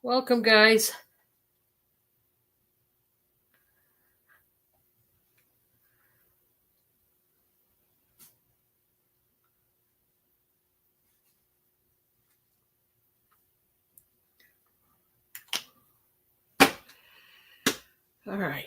Welcome, guys. All right.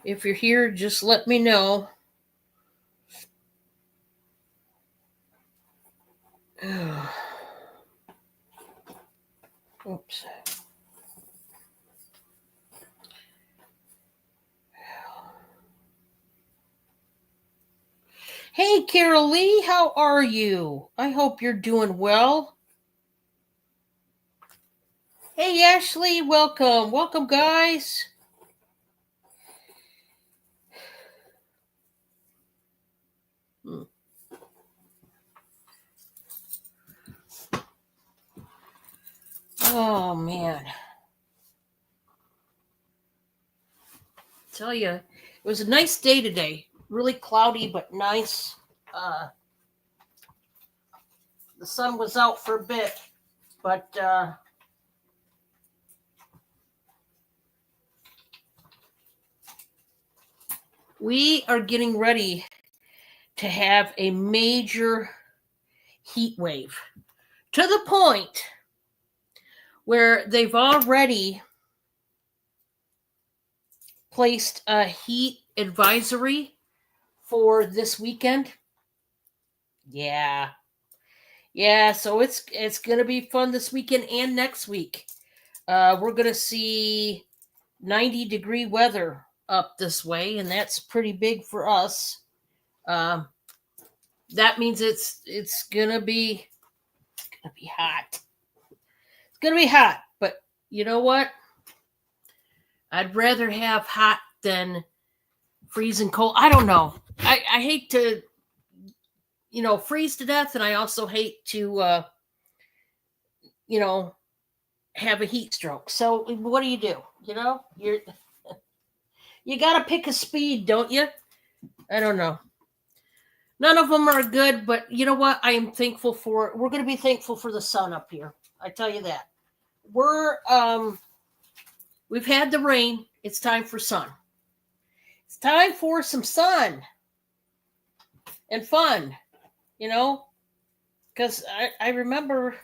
If you're here, just let me know. Oops. Hey, Carol Lee, how are you? I hope you're doing well. Hey, Ashley, welcome. Welcome, guys. Hmm. Oh, man. Tell you, it was a nice day today. Really cloudy, but nice. The sun was out for a bit, but we are getting ready to have a major heat wave to the point where they've already placed a heat advisory for this weekend. Yeah. Yeah, so it's going to be fun this weekend and next week. We're going to see 90-degree weather up this way, and that's pretty big for us. Um, that means it's gonna be hot. It's gonna be hot, but you know what? I'd rather have hot than freezing cold. I don't know. I hate to freeze to death, and I also hate to you know have a heat stroke. So what do? You got to pick a speed, don't you? I don't know. None of them are good, but you know what? I am thankful for. We're going to be thankful for the sun up here. I tell you that. We've had the rain. It's time for sun. It's time for some sun and fun. You know, because I remember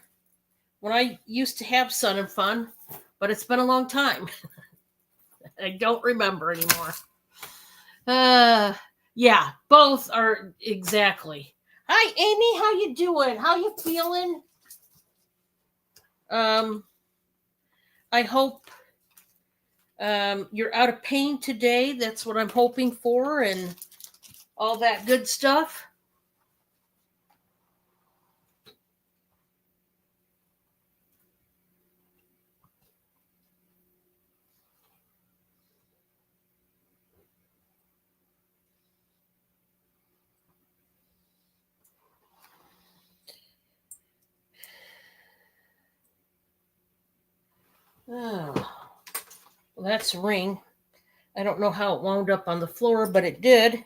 when I used to have sun and fun, but it's been a long time. I don't remember anymore. Yeah, both are exactly. Hi, Amy. How you doing? How you feeling? Um, I hope you're out of pain today. That's what I'm hoping for, and all that good stuff. Oh, well, that's a ring. I don't know how it wound up on the floor, but it did.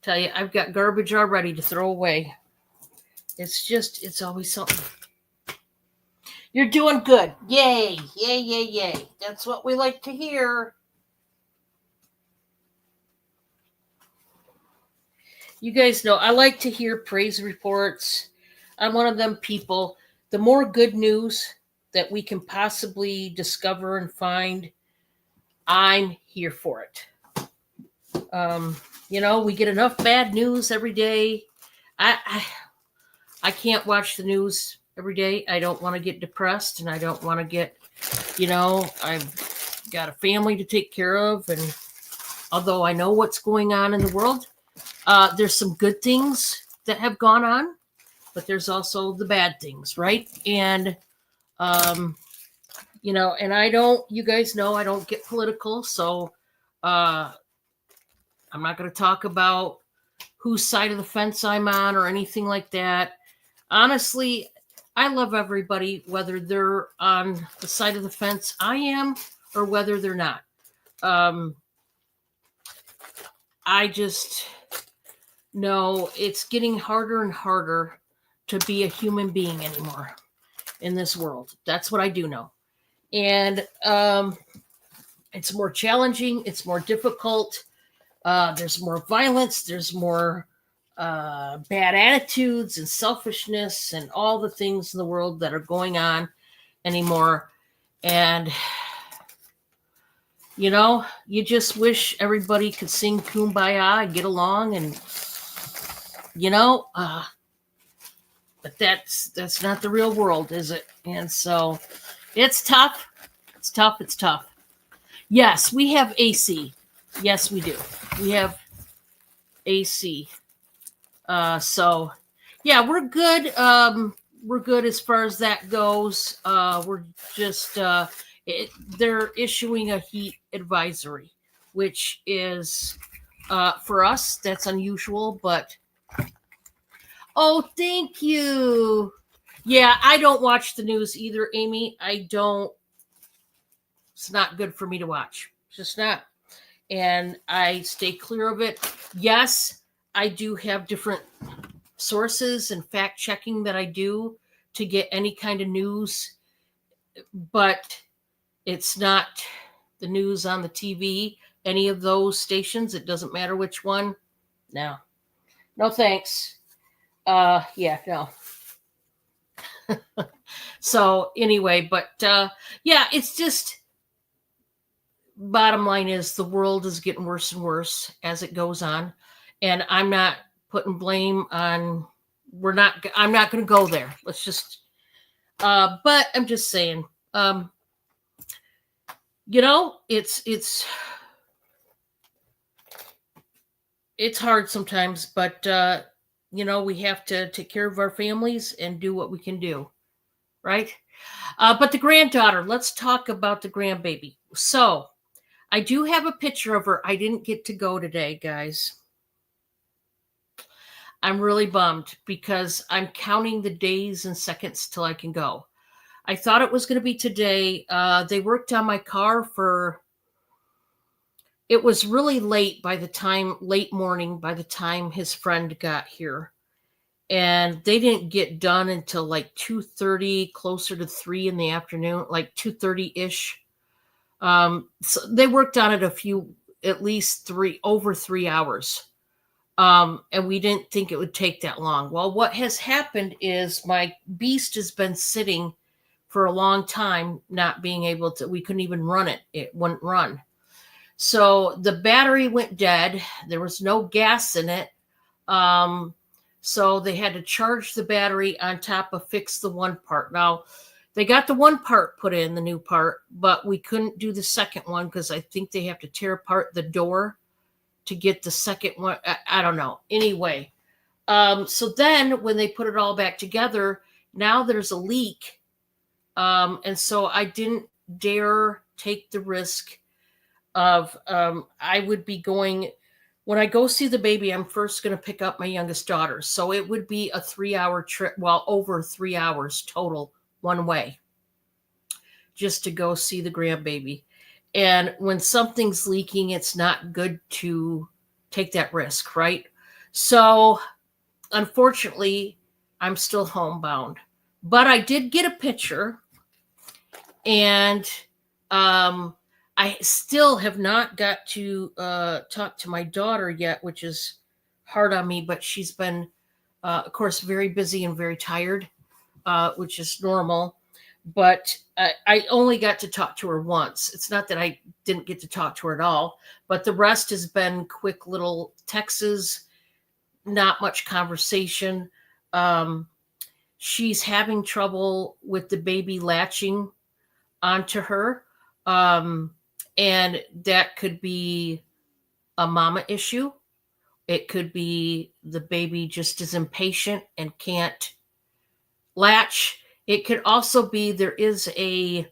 Tell you, I've got garbage already to throw away. It's always something. You're doing good. Yay, yay, yay, yay. That's what we like to hear. You guys know I like to hear praise reports. I'm one of them people. The more good news that we can possibly discover and find, I'm here for it. We get enough bad news every day. I can't watch the news every day. I don't want to get depressed, and I don't want to get, I've got a family to take care of, and although I know what's going on in the world, there's some good things that have gone on, but there's also the bad things, right? And and you guys know I don't get political, so I'm not going to talk about whose side of the fence I'm on or anything like that. Honestly, I love everybody, whether they're on the side of the fence I am or whether they're not. I just know it's getting harder and harder to be a human being anymore in this world. That's what I do know. And it's more challenging, it's more difficult. There's more violence, there's more bad attitudes and selfishness and all the things in the world that are going on anymore. And you just wish everybody could sing Kumbaya and get along, and but that's not the real world, is it? And so it's tough. It's tough. It's tough. Yes, we have AC. Yes, we do. We have AC. So yeah, we're good. We're good as far as that goes. We're just they're issuing a heat advisory, which is for us that's unusual, but oh, thank you. Yeah, I don't watch the news either, Amy. I don't. It's not good for me to watch. It's just not. And I stay clear of it. Yes, I do have different sources and fact checking that I do to get any kind of news, but it's not the news on the TV, any of those stations. It doesn't matter which one. No thanks. Yeah, no. So anyway, but yeah, it's just, bottom line is the world is getting worse and worse as it goes on, and I'm not putting blame on, I'm not going to go there. Let's just but I'm just saying, it's hard sometimes, but we have to take care of our families and do what we can do, right? But the granddaughter, let's talk about the grandbaby. So I do have a picture of her. I didn't get to go today, guys. I'm really bummed because I'm counting the days and seconds till I can go. I thought it was going to be today. They worked on my car it was really late morning by the time his friend got here. And they didn't get done until like 2:30, closer to 3 in the afternoon, like 2:30-ish. So they worked on it at least over 3 hours. And we didn't think it would take that long. Well, what has happened is my beast has been sitting for a long time, not being able to, we couldn't even run it. It wouldn't run. So the battery went dead. There was no gas in it. So they had to charge the battery on top of fix the one part. Now, they got the one part put in, the new part, but we couldn't do the second one because I think they have to tear apart the door to get the second one. I don't know. Anyway, so then when they put it all back together, now there's a leak. And so I didn't dare take the risk of, I would be going, when I go see the baby, I'm first going to pick up my youngest daughter. So it would be a 3-hour trip, over 3 hours total one way, just to go see the grandbaby. And when something's leaking, it's not good to take that risk, right? So unfortunately, I'm still homebound. But I did get a picture, and I still have not got to talk to my daughter yet, which is hard on me, but she's been, of course, very busy and very tired, which is normal. But I only got to talk to her once. It's not that I didn't get to talk to her at all, but the rest has been quick little texts, not much conversation. She's having trouble with the baby latching onto her. And that could be a mama issue, It could be the baby just is impatient and can't latch. It could also be there is a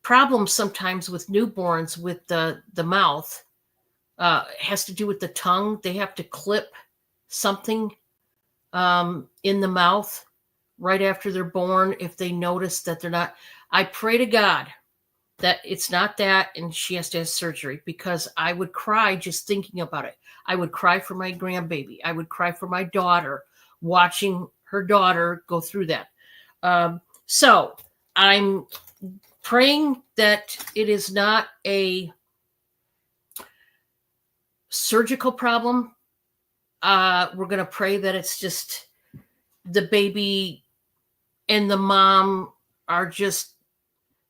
problem sometimes with newborns with the mouth. It has to do with the tongue. They have to clip something in the mouth right after they're born if they notice that they're not. I pray to God that it's not that and she has to have surgery, because I would cry just thinking about it. I would cry for my grandbaby. I would cry for my daughter, watching her daughter go through that. So I'm praying that it is not a surgical problem. We're going to pray that it's just the baby and the mom are just,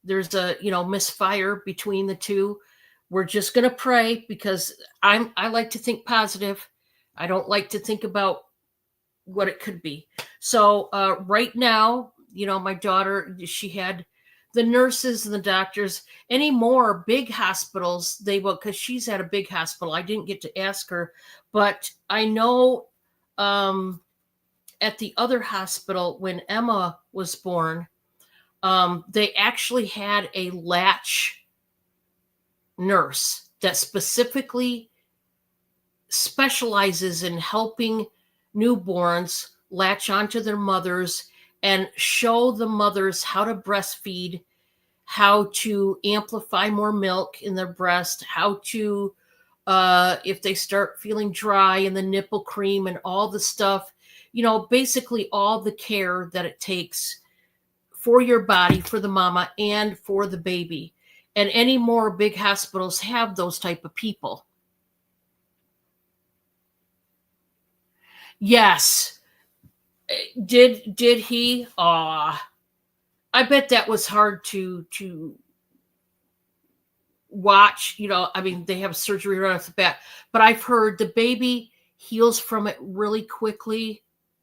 there's a misfire between the two. We're just going to pray, because I like to think positive. I don't like to think about what it could be. So right now, my daughter, she had the nurses and the doctors. Any more big hospitals, they will, because she's at a big hospital. I didn't get to ask her, but I know at the other hospital when Emma was born, they actually had a latch nurse that specifically specializes in helping newborns latch onto their mothers and show the mothers how to breastfeed, how to amplify more milk in their breast, how to, if they start feeling dry, and the nipple cream and all the stuff, basically all the care that it takes for your body, for the mama, and for the baby. And any more big hospitals have those type of people. Yes. Did he? I bet that was hard to watch. I mean, they have surgery right off the bat, but I've heard the baby heals from it really quickly.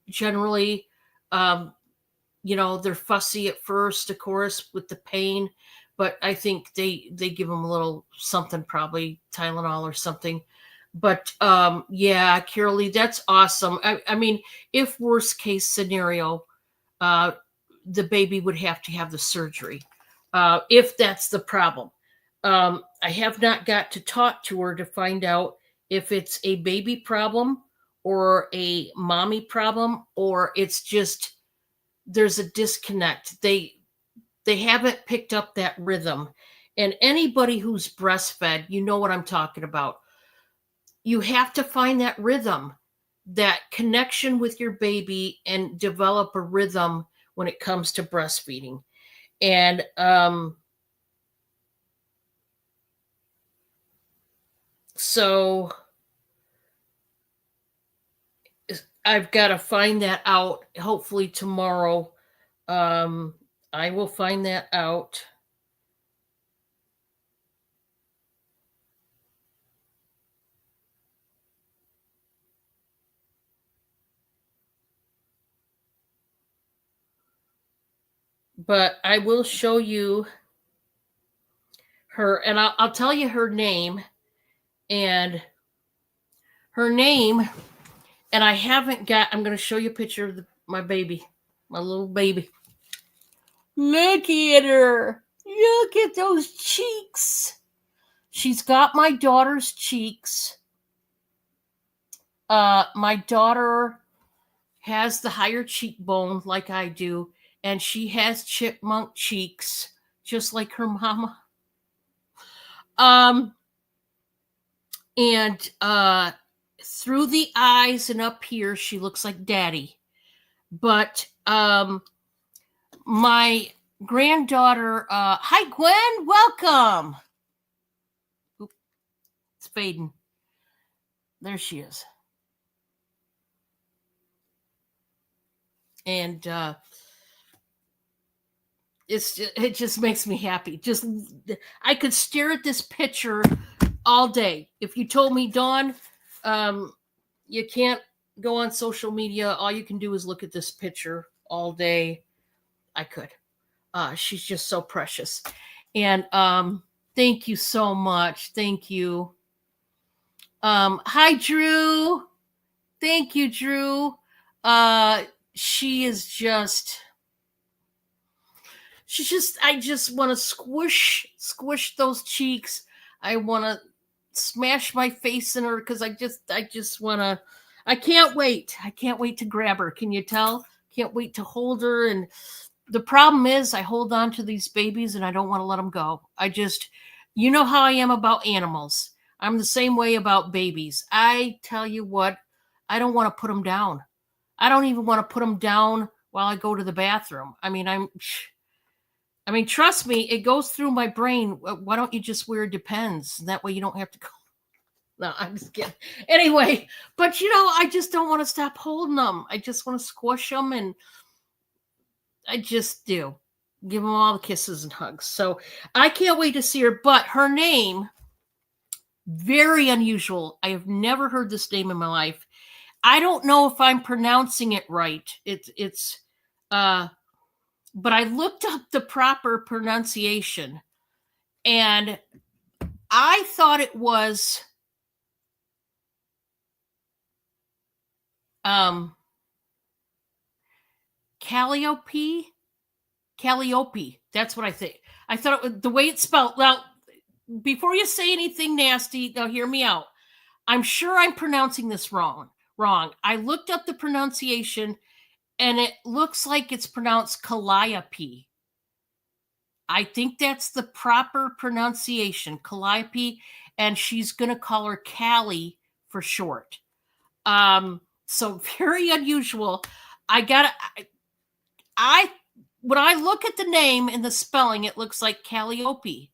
Generally, they're fussy at first, of course, with the pain, but I think they give them a little something, probably Tylenol or something. But yeah, Carolee, that's awesome. I mean, if worst case scenario, uh, the baby would have to have the surgery, if that's the problem. I have not got to talk to her to find out if it's a baby problem or a mommy problem, or it's just there's a disconnect. They haven't picked up that rhythm. And anybody who's breastfed, you know what I'm talking about. You have to find that rhythm, that connection with your baby, and develop a rhythm when it comes to breastfeeding. And so I've got to find that out. Hopefully tomorrow, I will find that out. But I will show you her, and I'll tell you her name. And her name, and I haven't got, I'm going to show you a picture of my baby, my little baby. Look at her. Look at those cheeks. She's got my daughter's cheeks. My daughter has the higher cheekbone like I do, and she has chipmunk cheeks just like her mama. And through the eyes and up here, she looks like daddy. But my granddaughter, hi Gwen, welcome. Oop, it's fading. There she is. And it just makes me happy. Just I could stare at this picture all day. If you told me, Dawn, you can't go on social media, all you can do is look at this picture all day, I could. She's just so precious. And thank you so much. Thank you. Hi, Drew. Thank you, Drew. Uh, she is just, I just want to squish those cheeks. I want to smash my face in her because I just want to, I can't wait. I can't wait to grab her. Can you tell? Can't wait to hold her. And the problem is, I hold on to these babies and I don't want to let them go. You know how I am about animals. I'm the same way about babies. I tell you what, I don't want to put them down. I don't even want to put them down while I go to the bathroom. Trust me, it goes through my brain. Why don't you just wear Depends? That way you don't have to go. No, I'm just kidding. Anyway, but I just don't want to stop holding them. I just want to squish them, and I just do. Give them all the kisses and hugs. So I can't wait to see her. But her name, very unusual. I have never heard this name in my life. I don't know if I'm pronouncing it right. But I looked up the proper pronunciation, and I thought it was Calliope. Calliope. That's what I think. I thought it was the way it's spelled. Well, before you say anything nasty, now hear me out. I'm sure I'm pronouncing this wrong. I looked up the pronunciation, and it looks like it's pronounced Calliope. I think that's the proper pronunciation, Calliope, and she's going to call her Callie for short. So very unusual. When I look at the name and the spelling, it looks like Calliope,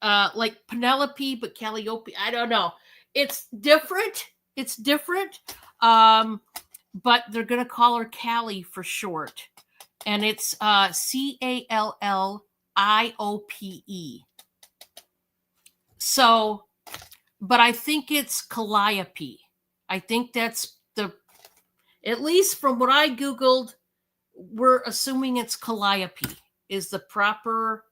like Penelope, but Calliope. I don't know. It's different. But they're gonna call her Callie for short, and it's Calliope. So, but I think it's Calliope. I think that's at least from what I Googled, we're assuming it's Calliope is the proper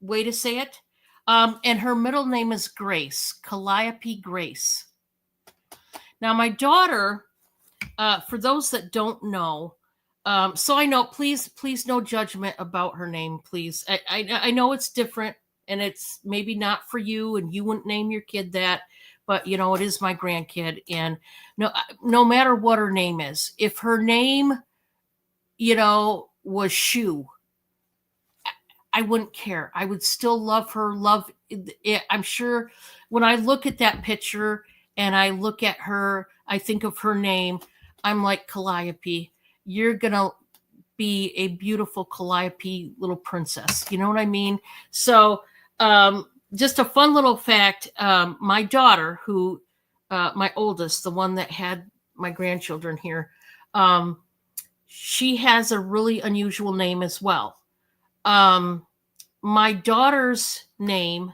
way to say it. And her middle name is Grace, Calliope Grace. Now, my daughter, for those that don't know, so I know, please, no judgment about her name, please. I know it's different, and it's maybe not for you, and you wouldn't name your kid that, but it is my grandkid, and no matter what her name is, if her name, was Shoe, I wouldn't care. I would still love her. Love it. I'm sure when I look at that picture and I look at her, I think of her name. I'm like, Calliope, you're gonna be a beautiful Calliope little princess. You know what I mean? So, just a fun little fact. My daughter, who, my oldest, the one that had my grandchildren here, she has a really unusual name as well. My daughter's name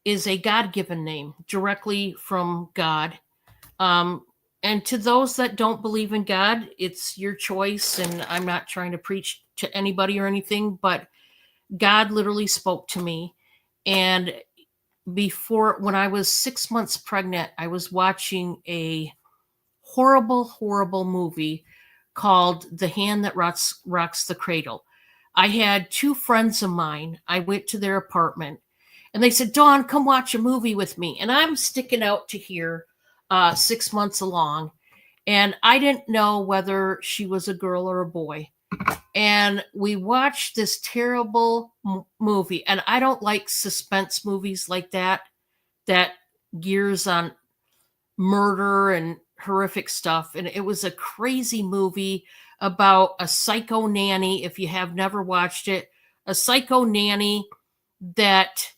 is a God-given name directly from God. And to those that don't believe in God, it's your choice. And I'm not trying to preach to anybody or anything, but God literally spoke to me. And when I was 6 months pregnant, I was watching a horrible movie called The Hand That Rocks the Cradle. I had two friends of mine. I went to their apartment, and they said, Dawn, come watch a movie with me. And I'm sticking out to here 6 months along, and I didn't know whether she was a girl or a boy. And we watched this terrible movie, and I don't like suspense movies like that gears on murder and horrific stuff. And it was a crazy movie about a psycho nanny. If you have never watched it, a psycho nanny that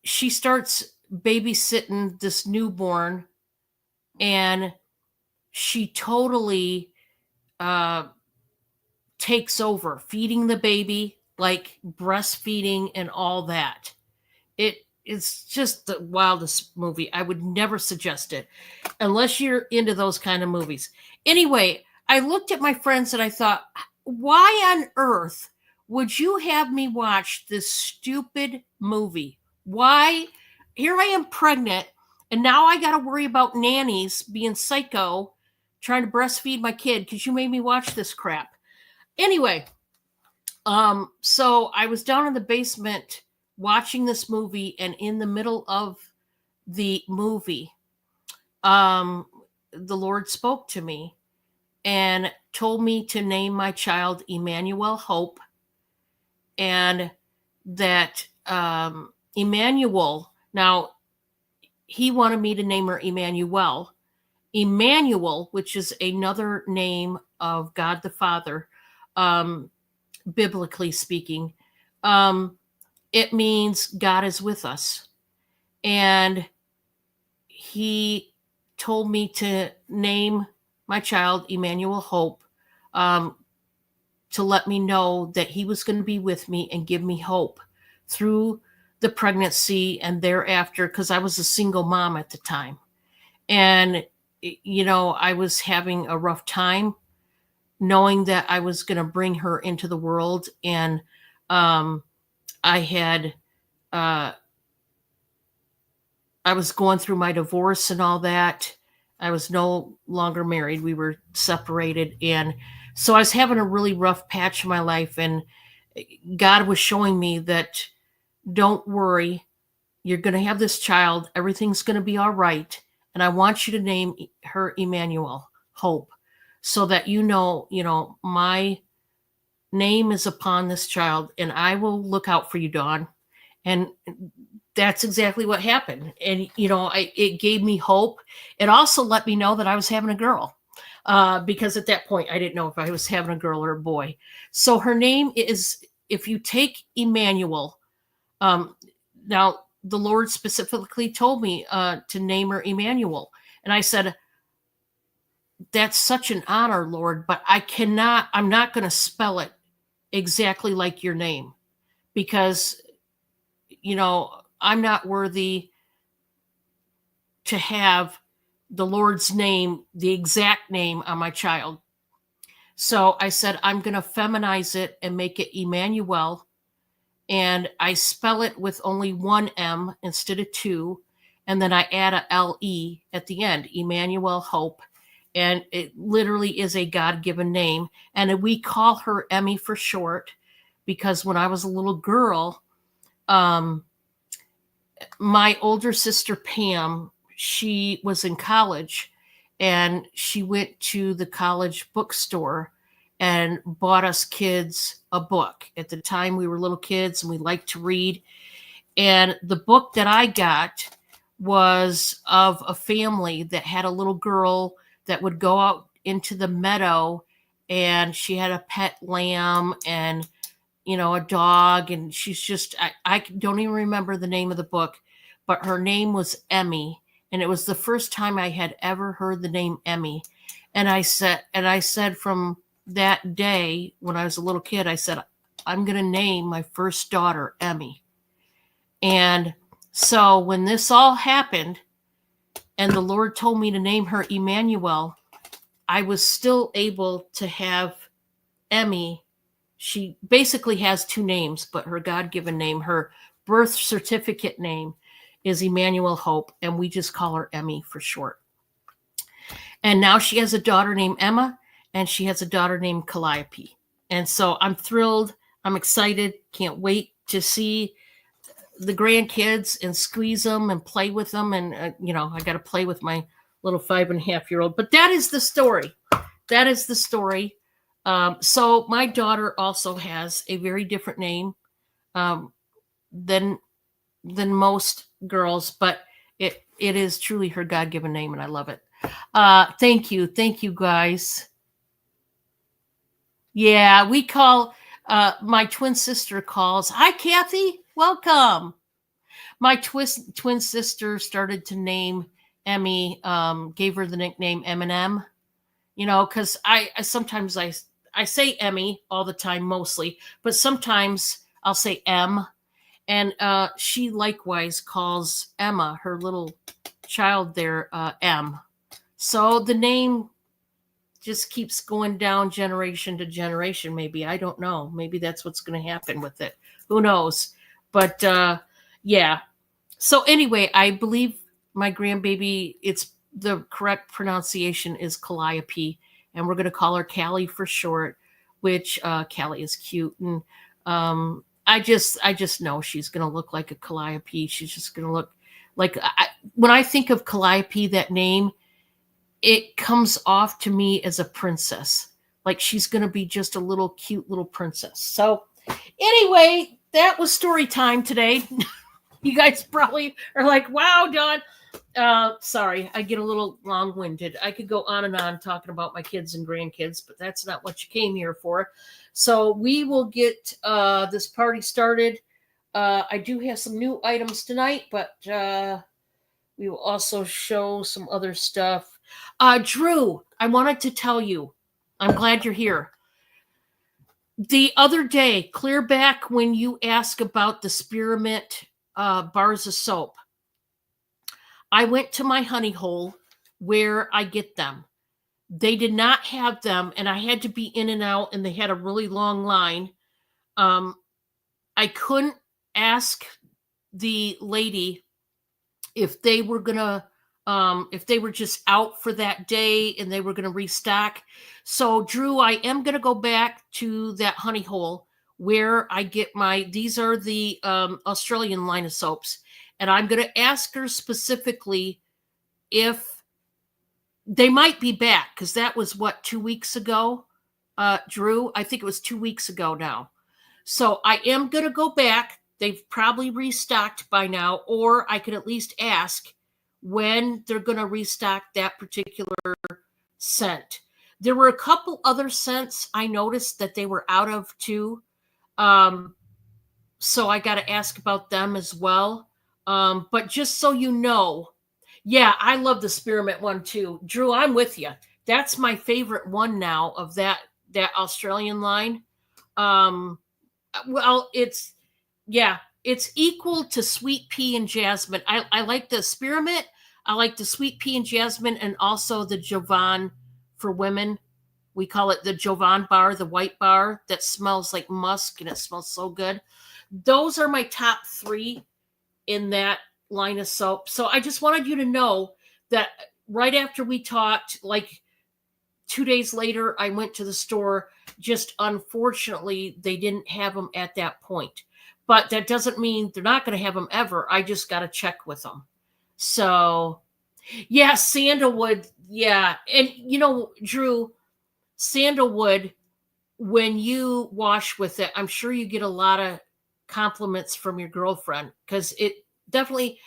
she starts babysitting this newborn, and she totally takes over feeding the baby, like breastfeeding and all that. It's just the wildest movie. I would never suggest it unless you're into those kind of movies. Anyway, I looked at my friends and I thought, why on earth would you have me watch this stupid movie? Why? here I am pregnant, and now I got to worry about nannies being psycho, trying to breastfeed my kid because you made me watch this crap. Anyway, so I was down in the basement watching this movie, and in the middle of the movie, the Lord spoke to me and told me to name my child Emmanuel Hope, and that Emmanuel, now he wanted me to name her Emmanuel. Emmanuel, which is another name of God the Father, um, biblically speaking, um, it means God is with us. And he told me to name my child Emmanuel Hope, um, to let me know that he was going to be with me and give me hope through the pregnancy and thereafter, because I was a single mom at the time. And, I was having a rough time knowing that I was going to bring her into the world. And I had, uh, I was going through my divorce and all that. I was no longer married. We were separated. And so I was having a really rough patch in my life. And God was showing me that don't worry, you're going to have this child. Everything's going to be all right. And I want you to name her Emmanuel, Hope, so that my name is upon this child, and I will look out for you, Dawn. And that's exactly what happened. And it gave me hope. It also let me know that I was having a girl, because at that point I didn't know if I was having a girl or a boy. So her name is, if you take Emmanuel, now the Lord specifically told me to name her Emmanuel, and I said, that's such an honor, Lord, but I'm not going to spell it exactly like your name, because I'm not worthy to have the Lord's name, the exact name, on my child. So I said, I'm going to feminize it and make it Emmanuel. And I spell it with only one M instead of two. And then I add a LE at the end, Emmanuel Hope. And it literally is a God given name. And we call her Emmy for short, because when I was a little girl, my older sister Pam, she was in college, and she went to the college bookstore and bought us kids a book. At the time, we were little kids and we liked to read. And the book that I got was of a family that had a little girl that would go out into the meadow, and she had a pet lamb and a dog, and she's just, I don't even remember the name of the book, but her name was Emmy, and it was the first time I had ever heard the name Emmy. And I said from that day, when I was a little kid, I said, I'm going to name my first daughter Emmy. And so when this all happened and the Lord told me to name her Emmanuel, I was still able to have Emmy. She basically has two names, but her God-given name, her birth certificate name, is Emmanuel Hope, and we just call her Emmy for short. And now she has a daughter named Emma, and she has a daughter named Calliope. And so I'm thrilled. I'm excited. Can't wait to see the grandkids and squeeze them and play with them. And, I got to play with my little 5.5-year-old. But that is the story. That is the story. So my daughter also has a very different name than most girls, but it is truly her God-given name, and I love it. Thank you guys. Yeah, we call my twin sister calls. Hi, Kathy, welcome. My twin sister started to name Emmy, gave her the nickname Eminem. Because I sometimes I say Emmy all the time, mostly, but sometimes I'll say M. And she likewise calls Emma, her little child there, M. So the name just keeps going down generation to generation, maybe. I don't know. Maybe that's what's going to happen with it. Who knows? But yeah. So anyway, I believe my grandbaby, it's the correct pronunciation is Calliope, and we're going to call her Callie for short, which Callie is cute. And I just know she's going to look like a Calliope. She's just going to look like, when I think of Calliope, that name, it comes off to me as a princess. Like she's going to be just a little cute little princess. So anyway, that was story time today. You guys probably are like, wow, Dawn. Sorry, I get a little long winded. I could go on and on talking about my kids and grandkids, but that's not what you came here for. So we will get this party started. I do have some new items tonight, but we will also show some other stuff. Drew, I wanted to tell you, I'm glad you're here. The other day, clear back when you asked about the spearmint bars of soap, I went to my honey hole where I get them. They did not have them, and I had to be in and out, and they had a really long line. I couldn't ask the lady if they were gonna if they were just out for that day and they were gonna restock. So Drew, I am gonna go back to that honey hole where I get these are the Australian line of soaps, and I'm gonna ask her specifically if they might be back, because that was what, 2 weeks ago, Drew. I think it was 2 weeks ago now. So I am going to go back. They've probably restocked by now, or I could at least ask when they're going to restock that particular scent. There were a couple other scents I noticed that they were out of too. So I got to ask about them as well. But just so you know, yeah, I love the spearmint one too. Drew, I'm with you. That's my favorite one now of that Australian line. Um, well, it's equal to sweet pea and jasmine. I like the spearmint. I like the sweet pea and jasmine, and also the Jovan for women. We call it the Jovan bar, the white bar that smells like musk and it smells so good. Those are my top three in that line of soap. So I just wanted you to know that right after we talked, like 2 days later, I went to the store. Just unfortunately, they didn't have them at that point. But that doesn't mean they're not going to have them ever. I just got to check with them. So, yeah, sandalwood. Yeah. And, Drew, sandalwood, when you wash with it, I'm sure you get a lot of compliments from your girlfriend, because it definitely,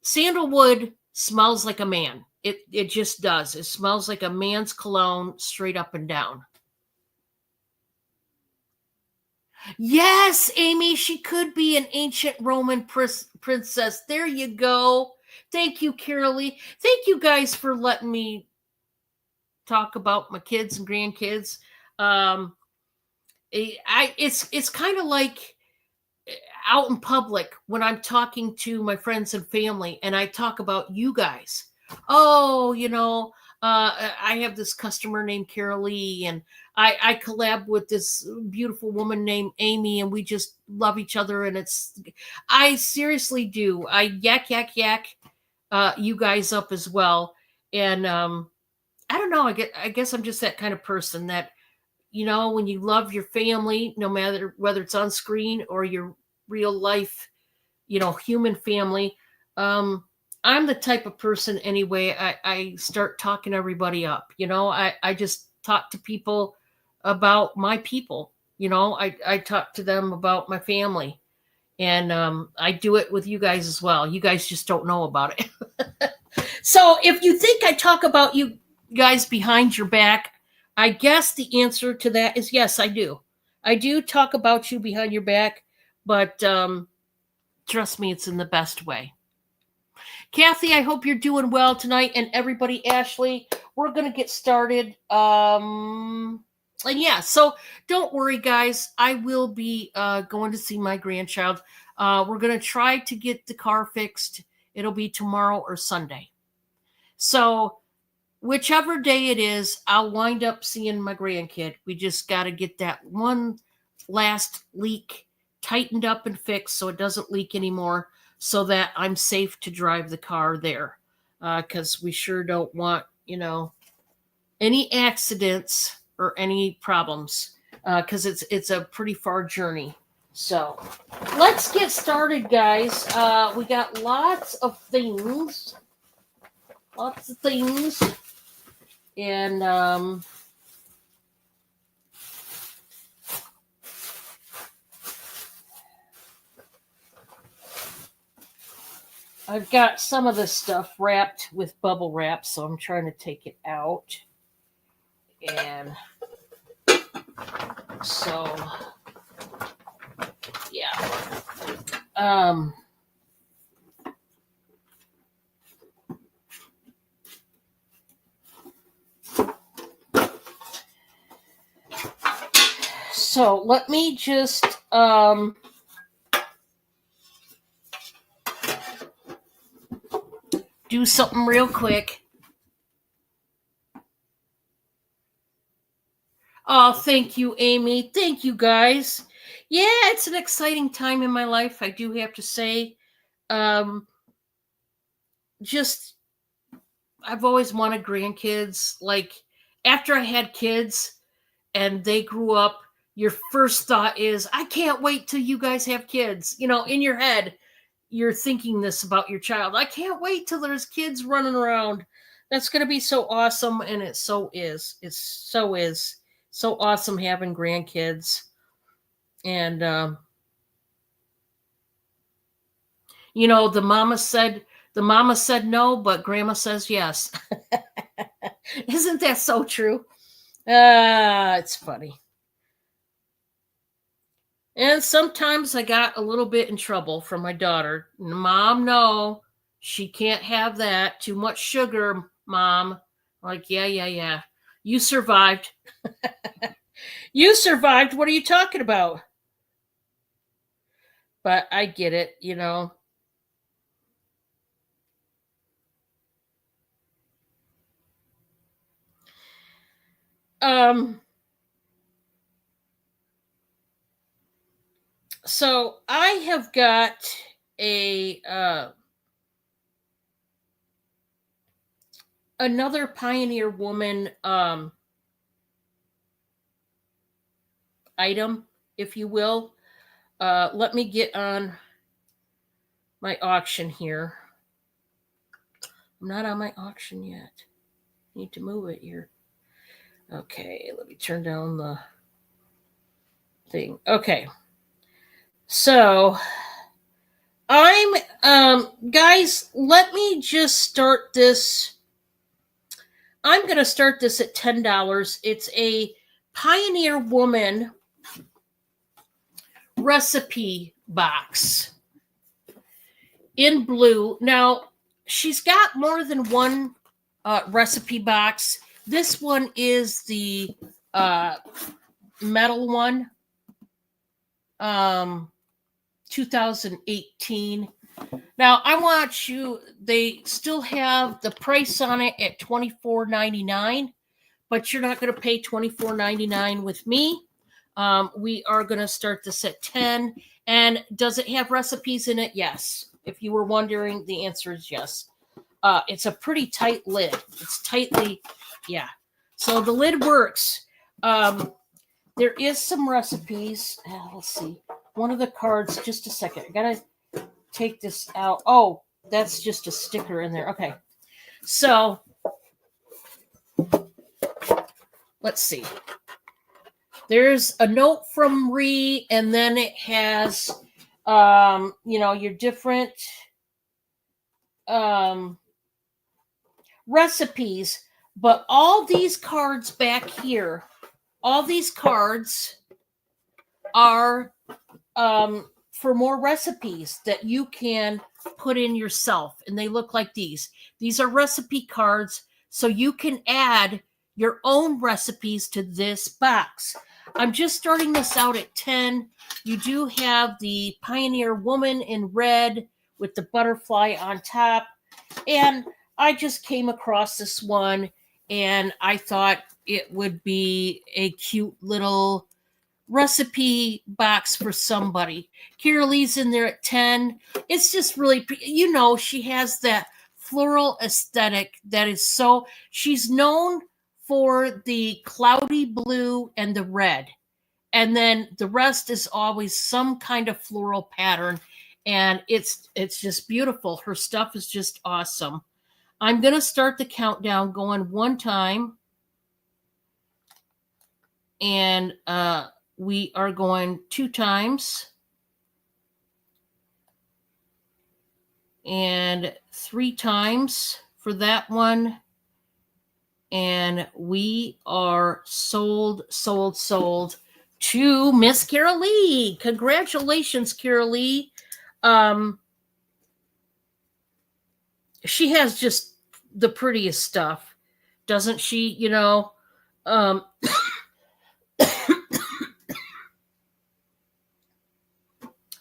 sandalwood smells like a man. It just does. It smells like a man's cologne straight up and down. Yes, Amy, she could be an ancient Roman princess. There you go. Thank you, Carolee. Thank you guys for letting me talk about my kids and grandkids. Um, it's kind of like out in public when I'm talking to my friends and family, and I talk about you guys. Oh, I have this customer named Carol Lee, and I collab with this beautiful woman named Amy, and we just love each other. And I seriously do. I yak you guys up as well. And I don't know. I guess I'm just that kind of person that, when you love your family, no matter whether it's on screen or your real life, human family. I'm the type of person anyway. I start talking everybody up. I just talk to people about my people. I talk to them about my family, and I do it with you guys as well. You guys just don't know about it. So if you think I talk about you guys behind your back, I guess the answer to that is yes, I do. I do talk about you behind your back, but trust me, it's in the best way. Kathy, I hope you're doing well tonight, and everybody. Ashley, we're gonna get started. And yeah, so don't worry, guys. I will be going to see my grandchild. We're gonna try to get the car fixed. It'll be tomorrow or Sunday. So whichever day it is, I'll wind up seeing my grandkid. We just got to get that one last leak tightened up and fixed so it doesn't leak anymore. so that I'm safe to drive the car there. Because we sure don't want, any accidents or any problems. Because it's a pretty far journey. So let's get started, guys. We got lots of things, and I've got some of this stuff wrapped with bubble wrap, so I'm trying to take it out. And so, yeah. So let me just do something real quick. Oh, thank you, Amy. Thank you, guys. Yeah, it's an exciting time in my life, I do have to say. Just, I've always wanted grandkids. Like, after I had kids and they grew up, your first thought is, I can't wait till you guys have kids. In your head, you're thinking this about your child. I can't wait till there's kids running around. That's going to be so awesome. And it so is. Is so awesome having grandkids. And, the mama said no, but grandma says yes. Isn't that so true? It's funny. And sometimes I got a little bit in trouble from my daughter. Mom, no, she can't have that. Too much sugar, Mom. Like, yeah. You survived. You survived. What are you talking about? But I get it. Um, so I have got a another Pioneer Woman item, if you will. Let me get on my auction here. I'm not on my auction yet. Need to move it here. Okay, let me turn down the thing. Okay. So I'm guys, let me just start this. I'm gonna start this at $10. It's a Pioneer Woman recipe box in blue. Now, she's got more than one recipe box. This one is the metal one, 2018. Now, I want you, they still have the price on it at $24.99, but you're not going to pay $24.99 with me. We are going to start this at 10. And does it have recipes in it? Yes. If you were wondering, the answer is yes. It's a pretty tight lid. It's tightly, yeah. So the lid works. There is some recipes. Let's see. One of the cards, just a second. I gotta take this out. Oh, that's just a sticker in there. Okay. So let's see. There's a note from Ree, and then it has your different recipes. But all these cards back here, all these cards are for more recipes that you can put in yourself. And they look like these. These are recipe cards, so you can add your own recipes to this box. I'm just starting this out at 10. You do have the Pioneer Woman in red with the butterfly on top. And I just came across this one, and I thought it would be a cute little recipe box for somebody. Carolee's in there at 10. It's just really, she has that floral aesthetic that is so, she's known for the cloudy blue and the red. And then the rest is always some kind of floral pattern. And it's just beautiful. Her stuff is just awesome. I'm going to start the countdown going one time. And we are going 2 times. And 3 times for that one. And we are sold to Miss Carolee. Congratulations, Carolee. She has just the prettiest stuff, doesn't she?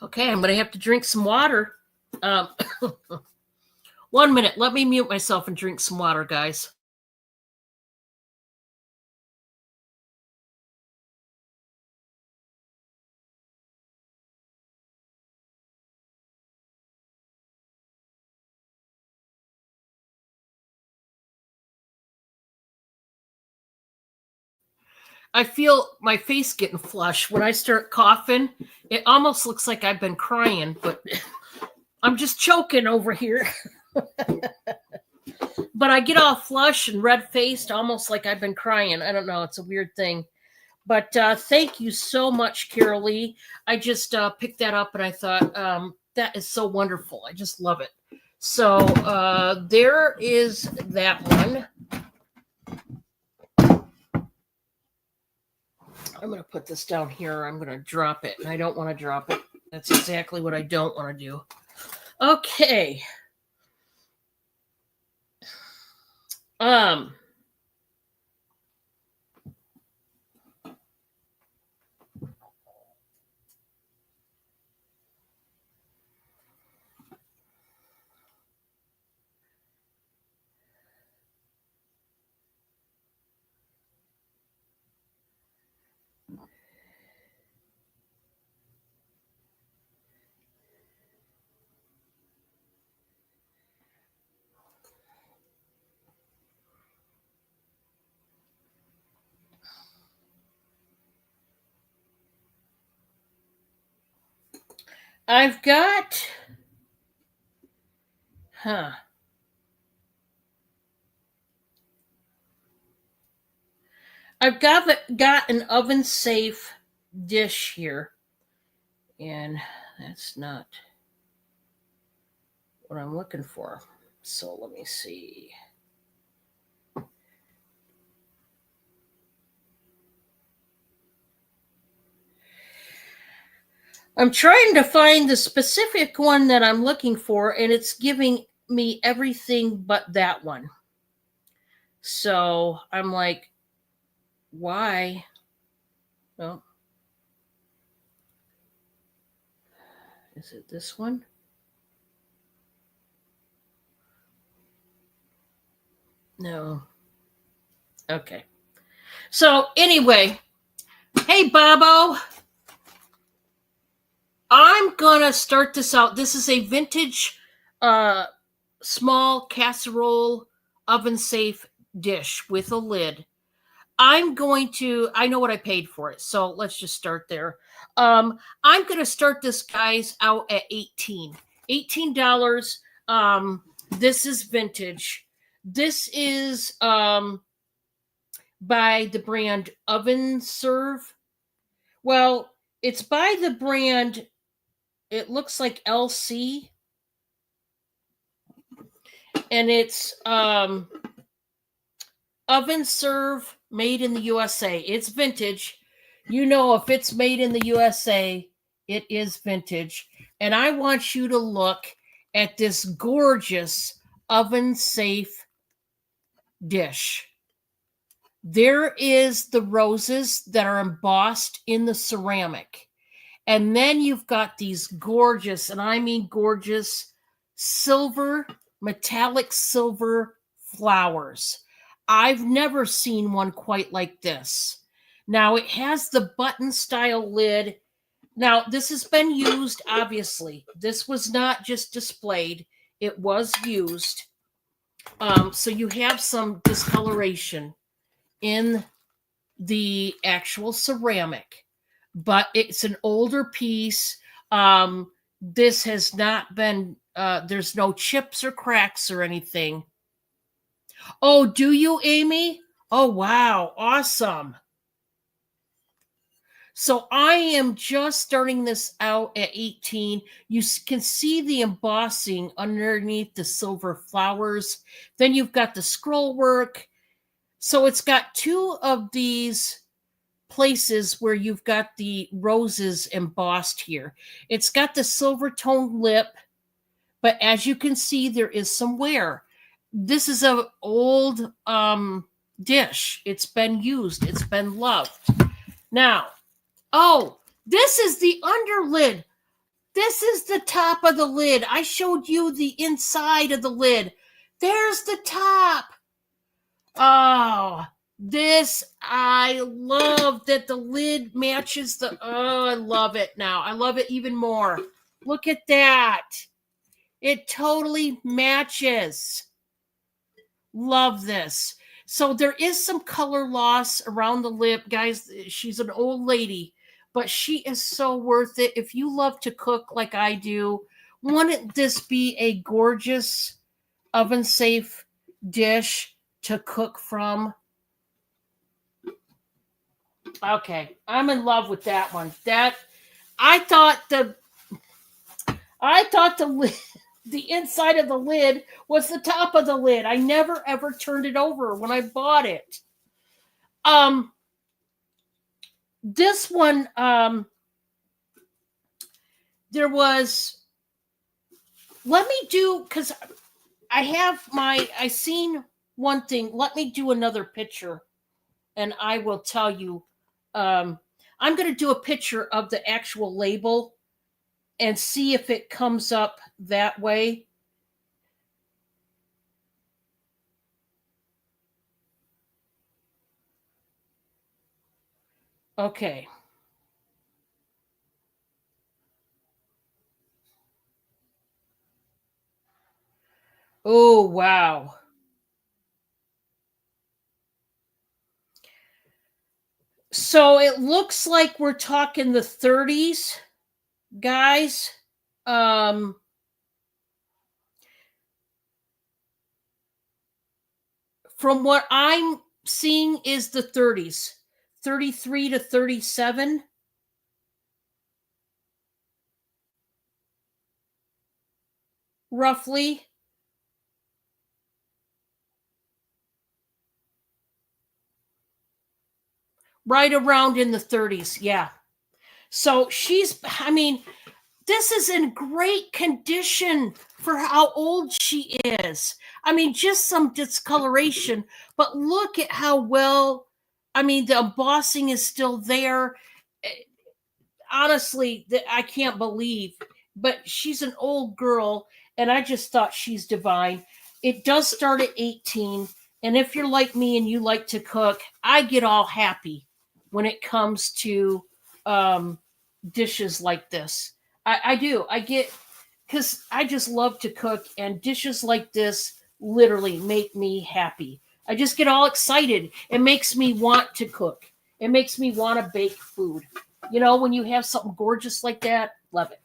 Okay, I'm going to have to drink some water. 1 minute. Let me mute myself and drink some water, guys. I feel my face getting flushed when I start coughing. It almost looks like I've been crying, but I'm just choking over here. But I get all flushed and red-faced, almost like I've been crying. I don't know. It's a weird thing. But thank you so much, Carolee. I just picked that up, and I thought, that is so wonderful. I just love it. So there is that one. I'm going to put this down here. I'm going to drop it, and I don't want to drop it. That's exactly what I don't want to do. Okay. I've got, I've got an oven safe dish here, and that's not what I'm looking for. So let me see. I'm trying to find the specific one that I'm looking for, and it's giving me everything but that one. So I'm like, why? Well, is it this one? No. Okay. So anyway, hey, Bobo. I'm going to start this out. This is a vintage small casserole oven safe dish with a lid. I know what I paid for it, so let's just start there. I'm going to start this, guys, out at $18. This is vintage. This is by the brand Oven Serve. Well, it's by the brand, it looks like LC, and it's Oven Serve, made in the USA. It's vintage. If it's made in the USA, it is vintage. And I want you to look at this gorgeous oven safe dish. There is the roses that are embossed in the ceramic. And then you've got these gorgeous, and I mean gorgeous, metallic silver flowers. I've never seen one quite like this. Now it has the button style lid. Now this has been used, obviously. This was not just displayed, it was used. So you have some discoloration in the actual ceramic, but it's an older piece. This has not been, there's no chips or cracks or anything. Oh, do you, Amy? Oh, wow. Awesome. So I am just starting this out at 18. You can see the embossing underneath the silver flowers. Then you've got the scroll work. So it's got two of these places where you've got the roses embossed here. It's got the silver toned lip, but as you can see, there is some wear. This is an old dish. It's been used. It's been loved. Now, oh, this is the underlid. This is the top of the lid. I showed you the inside of the lid. There's the top. Oh, this, I love that the lid matches the, oh, I love it now. I love it even more. Look at that. It totally matches. Love this. So there is some color loss around the lip, guys. She's an old lady, but she is so worth it. If you love to cook like I do, wouldn't this be a gorgeous oven safe dish to cook from? Okay, I'm in love with that one. That I thought the the inside of the lid was the top of the lid. I never ever turned it over when I bought it. This one, there was, let me do, because I seen one thing. Let me do another picture and I will tell you. I'm going to do a picture of the actual label and see if it comes up that way. Okay. Oh, wow. So it looks like we're talking the 30s, guys. From what I'm seeing is the 30s, 33 to 37. Roughly. Right around in the 30s, yeah. So she's, I mean, this is in great condition for how old she is. I mean, just some discoloration, but look at how well, I mean, the embossing is still there. Honestly, I can't believe, but she's an old girl, and I just thought she's divine. It does start at 18, and if you're like me and you like to cook, I get all happy when it comes to dishes like this. I do. I get, because I just love to cook, and dishes like this literally make me happy. I just get all excited. It makes me want to cook. It makes me want to bake food. You know, when you have something gorgeous like that, love it.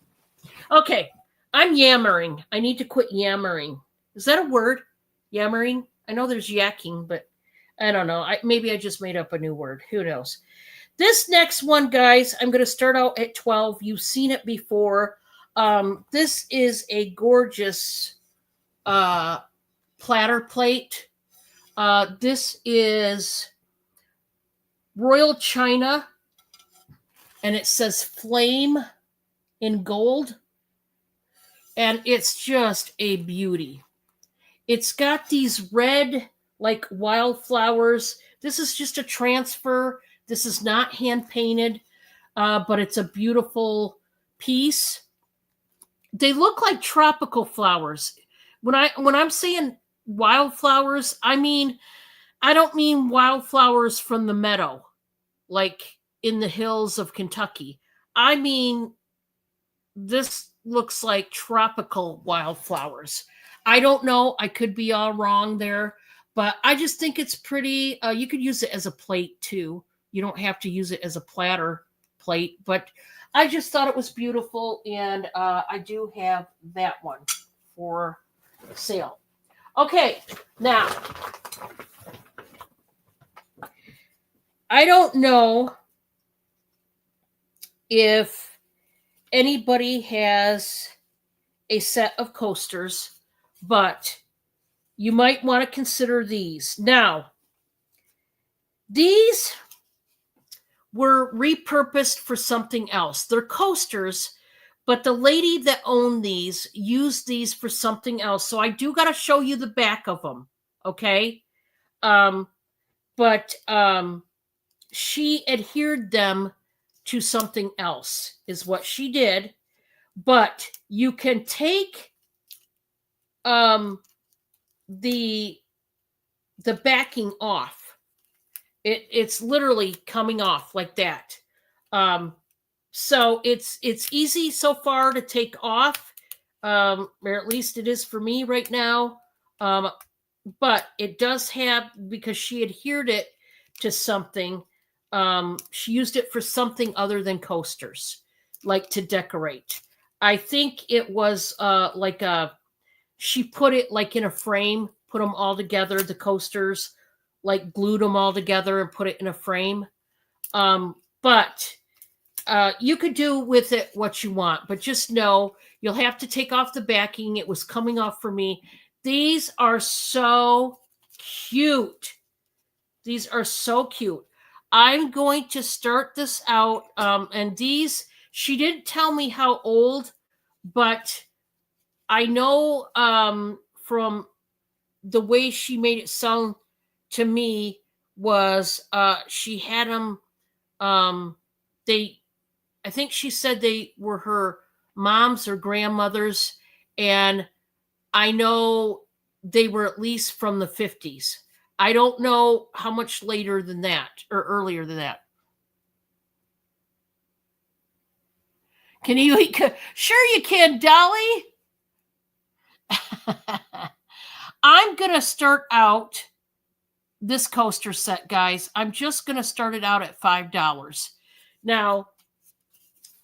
Okay, I'm yammering. I need to quit yammering. Is that a word? Yammering? I know there's yakking, but I don't know. Maybe I just made up a new word. Who knows? This next one, guys, I'm going to start out at 12. You've seen it before. This is a gorgeous platter plate. This is Royal China, and it says flame in gold, and it's just a beauty. It's got these red, like wildflowers. This is just a transfer. This is not hand painted, but it's a beautiful piece. They look like tropical flowers. When I'm saying wildflowers, I don't mean wildflowers from the meadow, like in the hills of Kentucky. I mean, this looks like tropical wildflowers. I don't know. I could be all wrong there, but I just think it's pretty. You could use it as a plate too. You don't have to use it as a platter plate, but I just thought it was beautiful, and I do have that one for sale. Okay, now I don't know if anybody has a set of coasters, but you might want to consider these. Now, these were repurposed for something else. They're coasters, but the lady that owned these used these for something else. So I do got to show you the back of them, okay? But she adhered them to something else, is what she did. But you can take the backing off. It's literally coming off like that. So it's easy so far to take off, or at least it is for me right now. But it does have, because she adhered it to something. She used it for something other than coasters, like to decorate. I think it was like she put it like in a frame, put them all together, the coasters, like glued them all together and put it in a frame. But you could do with it what you want, but just know you'll have to take off the backing. It was coming off for me. These are so cute. These are so cute. I'm going to start this out. And these, she didn't tell me how old, but I know from the way she made it sound to me was she had them, I think she said they were her mom's or grandmother's, and I know they were at least from the 50s. I don't know how much later than that or earlier than that. Can you? Sure you can, Dolly. I'm going to start out this coaster set, guys. I'm just going to start it out at $5. Now,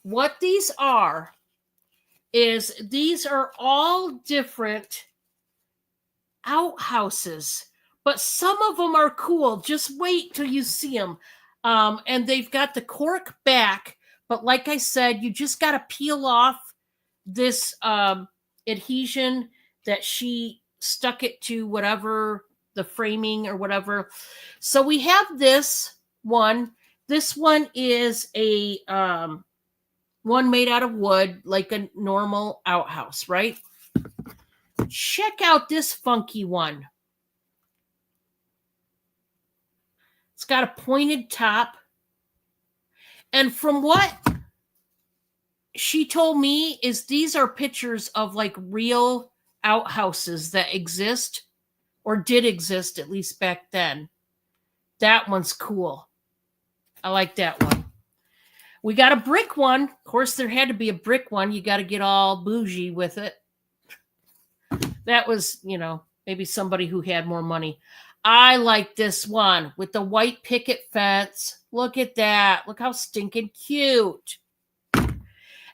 what these are is these are all different outhouses, but some of them are cool. Just wait till you see them. And they've got the cork back, but like I said, you just got to peel off this adhesion that she stuck it to, whatever the framing or whatever. So we have this one. This one is a one made out of wood, like a normal outhouse, right? Check out this funky one. It's got a pointed top. And from what she told me is these are pictures of like real outhouses that exist or did exist, at least back then. That one's cool. I like that one. We got a brick one. Of course, there had to be a brick one. You got to get all bougie with it. That was, maybe somebody who had more money. I like this one with the white picket fence. Look at that. Look how stinking cute.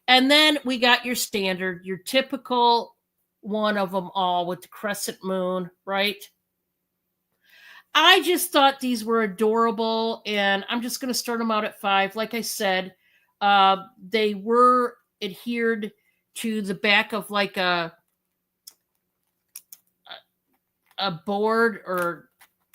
And then we got your standard, your typical one of them all with the crescent moon, right? I just thought these were adorable, and I'm just going to start them out at $5. Like I said, they were adhered to the back of like a board or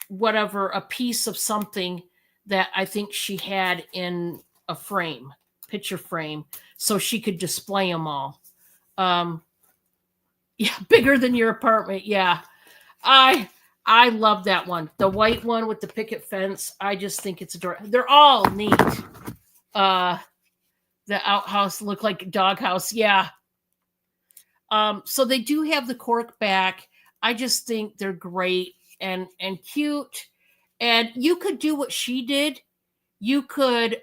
whatever, a piece of something that I think she had in a frame, picture frame, so she could display them all. Yeah, bigger than your apartment. Yeah. I love that one. The white one with the picket fence. I just think it's adorable. They're all neat. The outhouse look like a doghouse. Yeah. So they do have the cork back. I just think they're great and cute. And you could do what she did. you could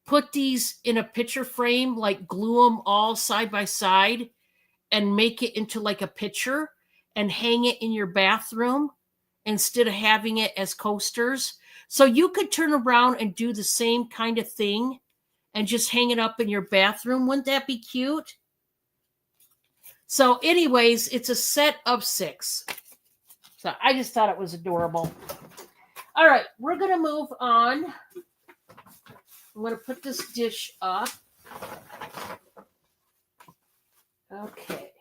put these in a picture frame, like glue them all side by side and make it into like a picture and hang it in your bathroom instead of having it as coasters. So you could turn around and do the same kind of thing and just hang it up in your bathroom. Wouldn't that be cute? So, anyways, it's a set of 6. So I just thought it was adorable. All right, we're going to move on. I'm going to put this dish up. Okay.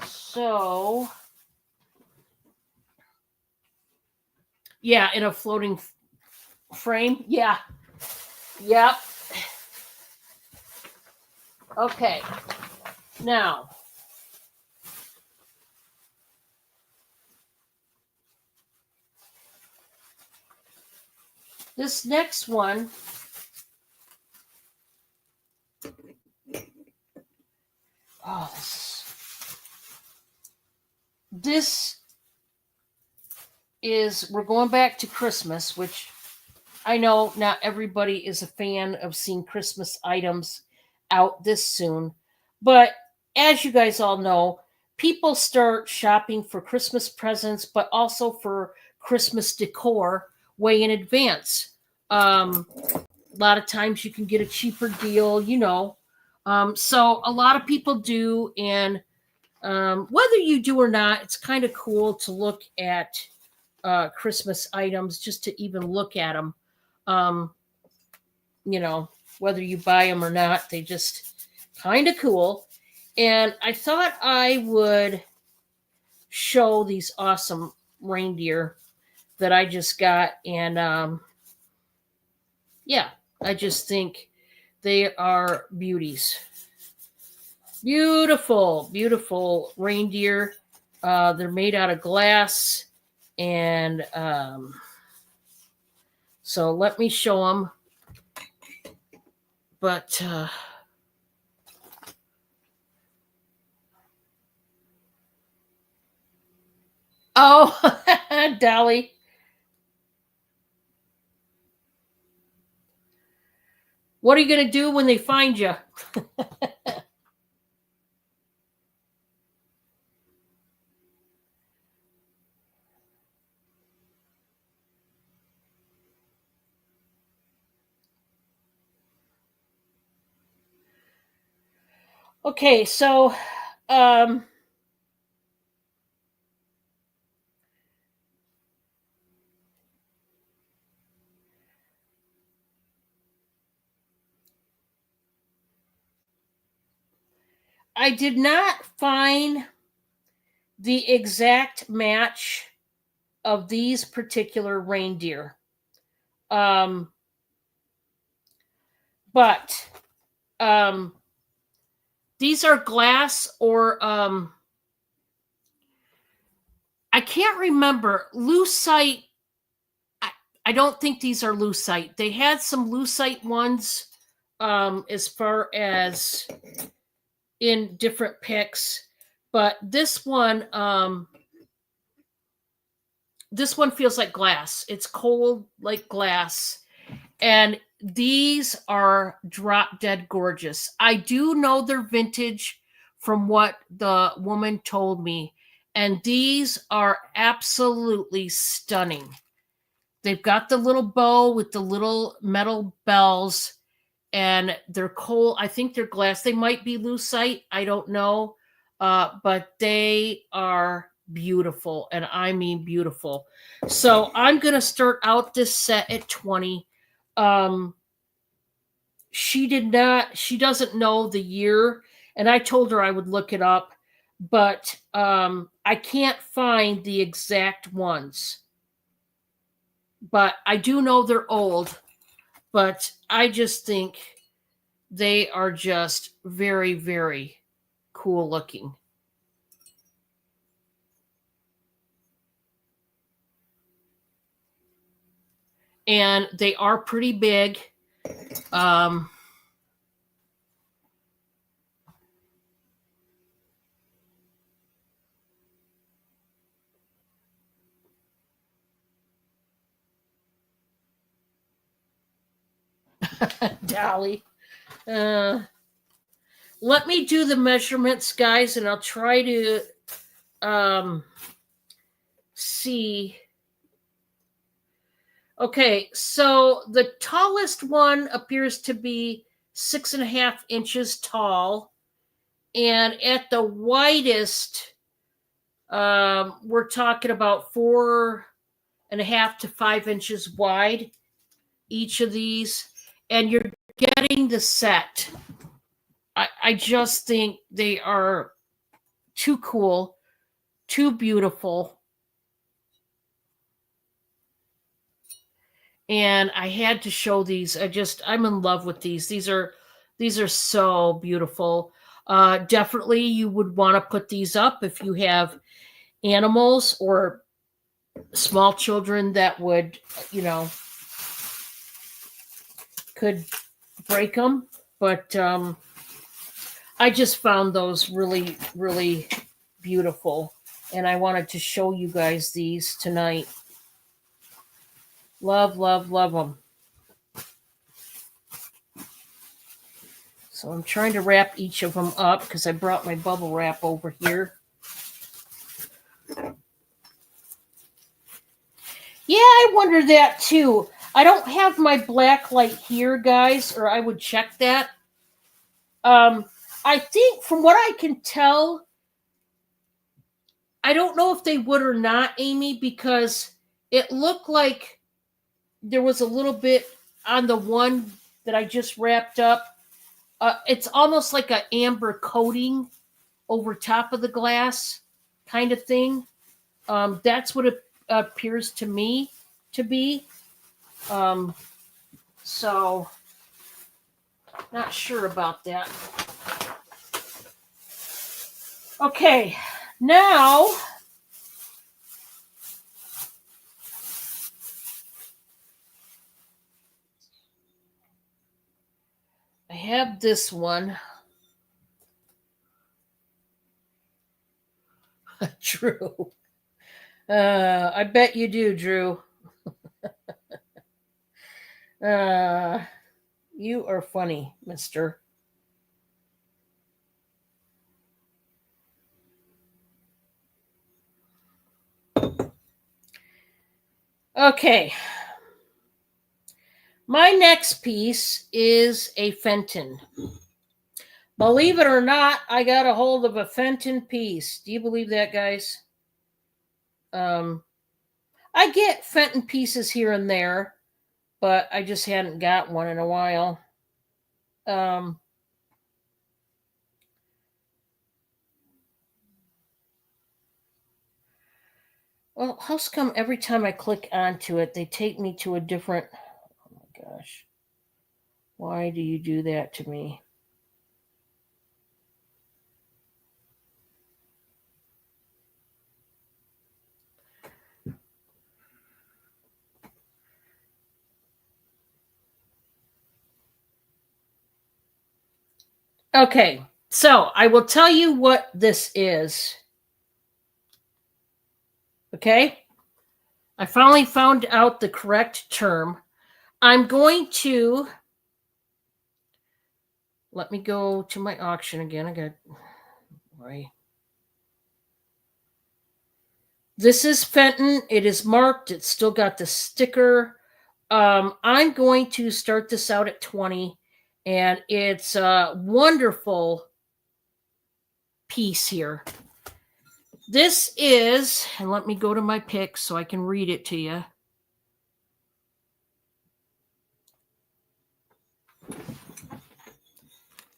So, yeah, in a floating frame. Yeah. Yep. Okay. Now, this next one, oh, this is, we're going back to Christmas, which I know not everybody is a fan of seeing Christmas items out this soon, but as you guys all know, people start shopping for Christmas presents, but also for Christmas decor way in advance. A lot of times you can get a cheaper deal, you know. So a lot of people do, and whether you do or not, it's kind of cool to look at Christmas items, just to even look at them. Um, you know, whether you buy them or not, they just kind of cool. And I thought I would show these awesome reindeer that I just got. And yeah, I just think they are beauties. Beautiful, beautiful reindeer. They're made out of glass. And so let me show them. But oh, Dolly. What are you going to do when they find you? Okay, so um, I did not find the exact match of these particular reindeer. Um, but um, these are glass or I can't remember. Lucite. I, I don't think these are lucite. They had some lucite ones as far as in different picks, but this one feels like glass. It's cold like glass. And these are drop dead gorgeous. I do know they're vintage from what the woman told me. And these are absolutely stunning. They've got the little bow with the little metal bells, and they're coal. I think they're glass. They might be lucite. I don't know. But they are beautiful, and I mean beautiful. So I'm going to start out this set at 20. Um, she doesn't know the year, and I told her I would look it up, but I can't find the exact ones. But I do know they're old, but I just think they are just very, very cool looking. And they are pretty big. Um, Dolly. Uh, let me do the measurements, guys, and I'll try to see. Okay, so the tallest one appears to be 6.5 inches tall, and at the widest, we're talking about 4.5 to 5 inches wide, each of these, and you're getting the set. I just think they are too cool, too beautiful. And I had to show these. I'm in love with these. These are so beautiful. Definitely you would want to put these up if you have animals or small children that would, could break them. But I just found those really, really beautiful. And I wanted to show you guys these tonight. Love, love, love them. So I'm trying to wrap each of them up because I brought my bubble wrap over here. Yeah, I wonder that too. I don't have my black light here, guys, or I would check that. I think from what I can tell, I don't know if they would or not, Amy, because it looked like there was a little bit on the one that I just wrapped up. It's almost like an amber coating over top of the glass kind of thing. That's what it appears to me to be. So, not sure about that. Okay, now I have this one. Drew. I bet you do, Drew. You are funny, mister. Okay. My next piece is a Fenton. Believe it or not, I got a hold of a Fenton piece. Do you believe that, guys? I get Fenton pieces here and there, but I just hadn't got one in a while. Um, well, how's come every time I click onto it, they take me to a different. Oh my gosh. Why do you do that to me? Okay, so I will tell you what this is. Okay? I finally found out the correct term. I'm going to let me go to my auction again. I got right. This is Fenton. It is marked. It's still got the sticker. I'm going to start this out at 20, and it's a wonderful piece here. This is, and let me go to my pick so I can read it to you.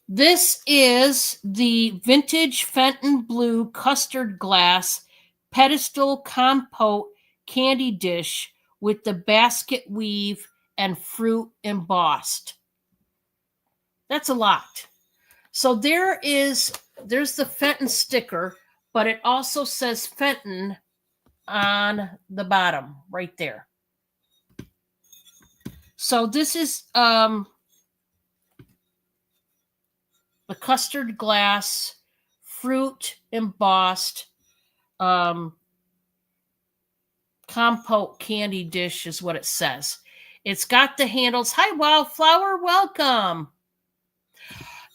This is the vintage Fenton Blue custard glass pedestal compote candy dish with the basket weave and fruit embossed. That's a lot. So there's the Fenton sticker, but it also says Fenton on the bottom right there. So this is the custard glass fruit embossed compote candy dish is what it says. It's got the handles. Hi, Wildflower. Welcome.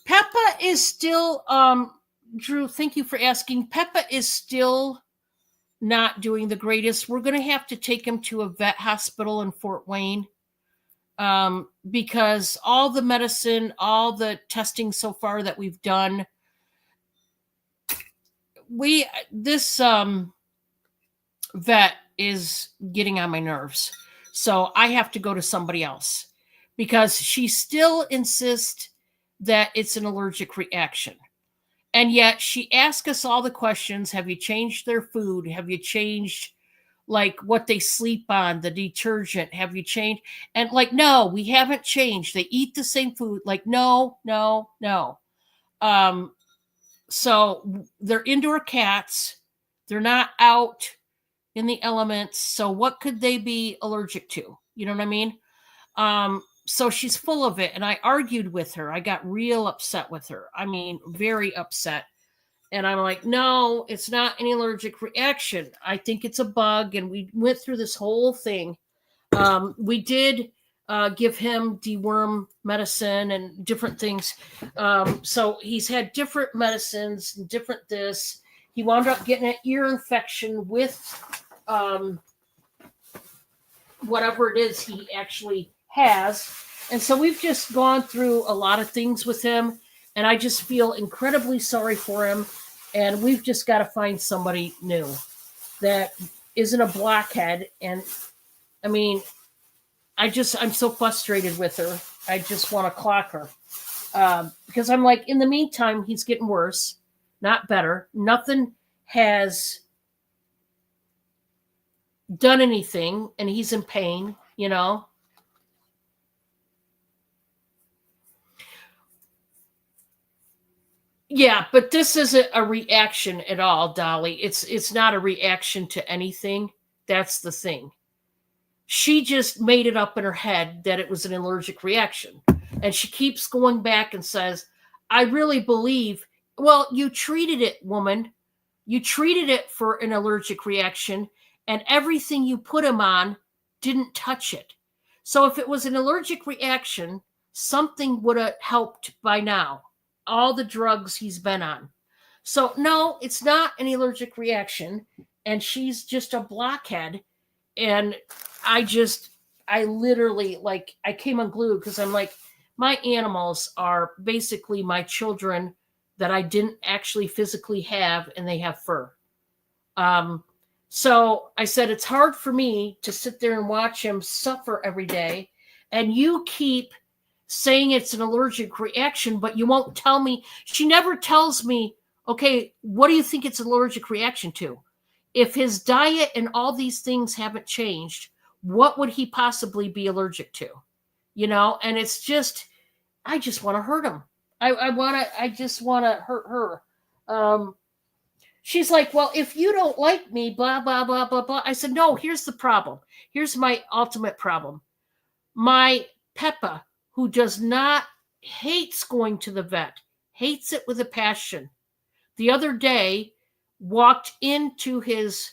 Peppa is still, Drew, thank you for asking. Peppa is still not doing the greatest. We're going to have to take him to a vet hospital in Fort Wayne, because all the medicine, all the testing so far that we've done, this vet is getting on my nerves. So I have to go to somebody else because she still insists that it's an allergic reaction. And yet she asks us all the questions. Have you changed their food? Have you changed like what they sleep on, the detergent? Have you changed? And like, no, we haven't changed. They eat the same food. Like, no, no, no. So they're indoor cats. They're not out in the elements. So what could they be allergic to? You know what I mean? So she's full of it. And I argued with her. I got real upset with her. I mean, very upset. And I'm like, no, it's not an allergic reaction. I think it's a bug. And we went through this whole thing. We did give him deworm medicine and different things. So he's had different medicines and different this. He wound up getting an ear infection with whatever it is he actually has. And so we've just gone through a lot of things with him. And I just feel incredibly sorry for him. And we've just got to find somebody new that isn't a blockhead. And I mean, I'm so frustrated with her. I just want to clock her. Because I'm like, in the meantime, he's getting worse, not better. Nothing has done anything, and he's in pain, you know? Yeah, but this isn't a reaction at all, Dolly. It's not a reaction to anything. That's the thing. She just made it up in her head that it was an allergic reaction. And she keeps going back and says, I really believe, well, you treated it, woman. You treated it for an allergic reaction, and everything you put him on didn't touch it. So if it was an allergic reaction, something would have helped by now. All the drugs he's been on. So no, it's not an allergic reaction, and she's just a blockhead. And I literally, like, I came unglued because I'm like, my animals are basically my children that I didn't actually physically have, and they have fur. So I said, it's hard for me to sit there and watch him suffer every day. And you keep saying it's an allergic reaction, but you won't tell me. She never tells me, okay, what do you think it's an allergic reaction to? If his diet and all these things haven't changed, what would he possibly be allergic to? You know, and it's just, I just want to hurt him. I just want to hurt her. She's like, well, if you don't like me, blah, blah, blah, blah, blah. I said, no, here's the problem. Here's my ultimate problem. My Peppa, who does not, hates going to the vet, hates it with a passion. The other day, walked into his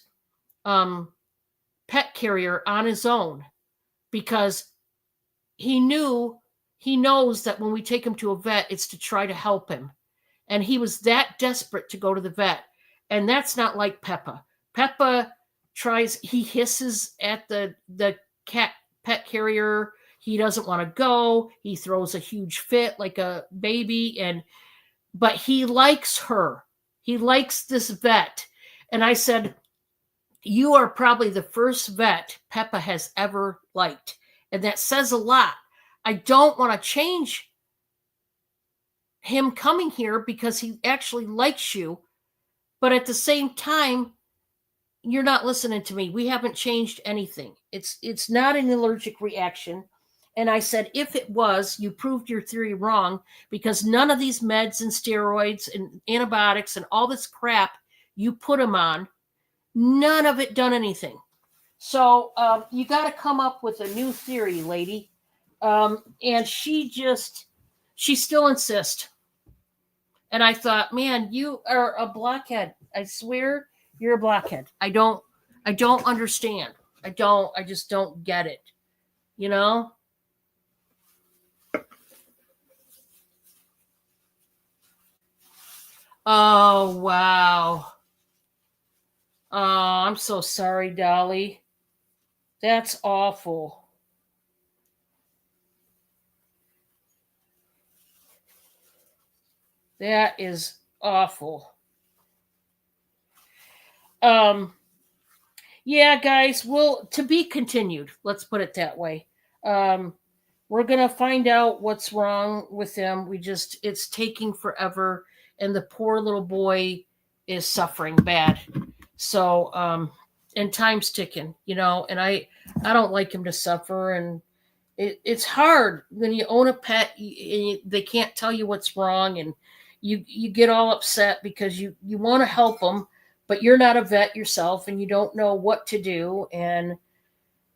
pet carrier on his own because he knows that when we take him to a vet, it's to try to help him. And he was that desperate to go to the vet. And that's not like Peppa. Peppa he hisses at the cat pet carrier. He doesn't want to go. He throws a huge fit like a baby. But he likes her. He likes this vet. And I said, you are probably the first vet Peppa has ever liked. And that says a lot. I don't want to change him coming here because he actually likes you. But at the same time, you're not listening to me. We haven't changed anything. It's not an allergic reaction. And I said, if it was, you proved your theory wrong because none of these meds and steroids and antibiotics and all this crap you put him on, none of it done anything. So you got to come up with a new theory, lady. And she still insists. And I thought, man, you are a blockhead. I swear you're a blockhead. I don't understand. I just don't get it. you know? Oh, wow. Oh, I'm so sorry, Dolly. That's awful. That is awful. Um, yeah, guys, well, to be continued. Let's put it that way. Um, we're gonna find out what's wrong with him. It's taking forever, and the poor little boy is suffering bad. So, and time's ticking, and I don't like him to suffer, and it's hard when you own a pet. They can't tell you what's wrong, and you get all upset because you want to help them, but you're not a vet yourself, and you don't know what to do, and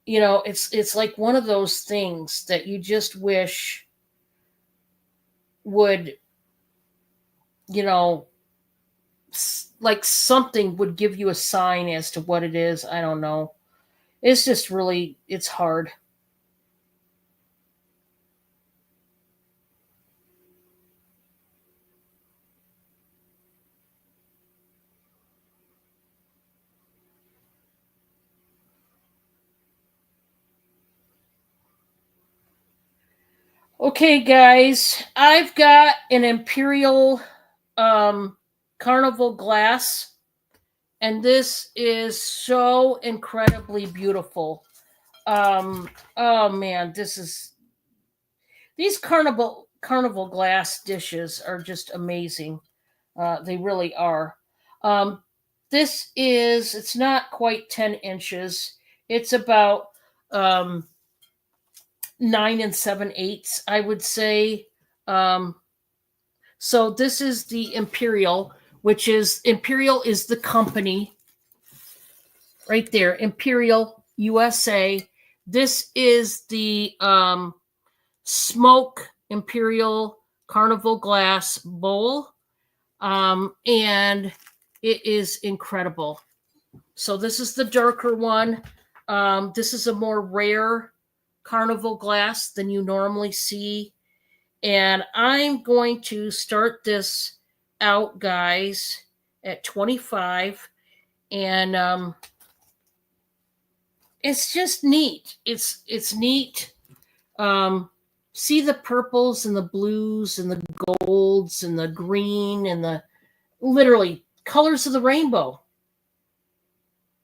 it's like one of those things that you just wish would you know like something would give you a sign as to what it is. I don't know. It's just really it's hard. Okay, guys, I've got an imperial um carnival glass, and this is so incredibly beautiful. Oh man, these carnival glass dishes are just amazing. They really are. Um, it's not quite 10 inches. It's about 9 and 7/8, I would say. Um, so this is the Imperial, Imperial is the company right there, Imperial USA. This is the Smoke Imperial Carnival Glass Bowl. And it is incredible. So this is the darker one. This is a more rare carnival glass than you normally see. And I'm going to start this out, guys, at 25. And it's just neat. It's neat. Um, see the purples and the blues and the golds and the green and the literally colors of the rainbow.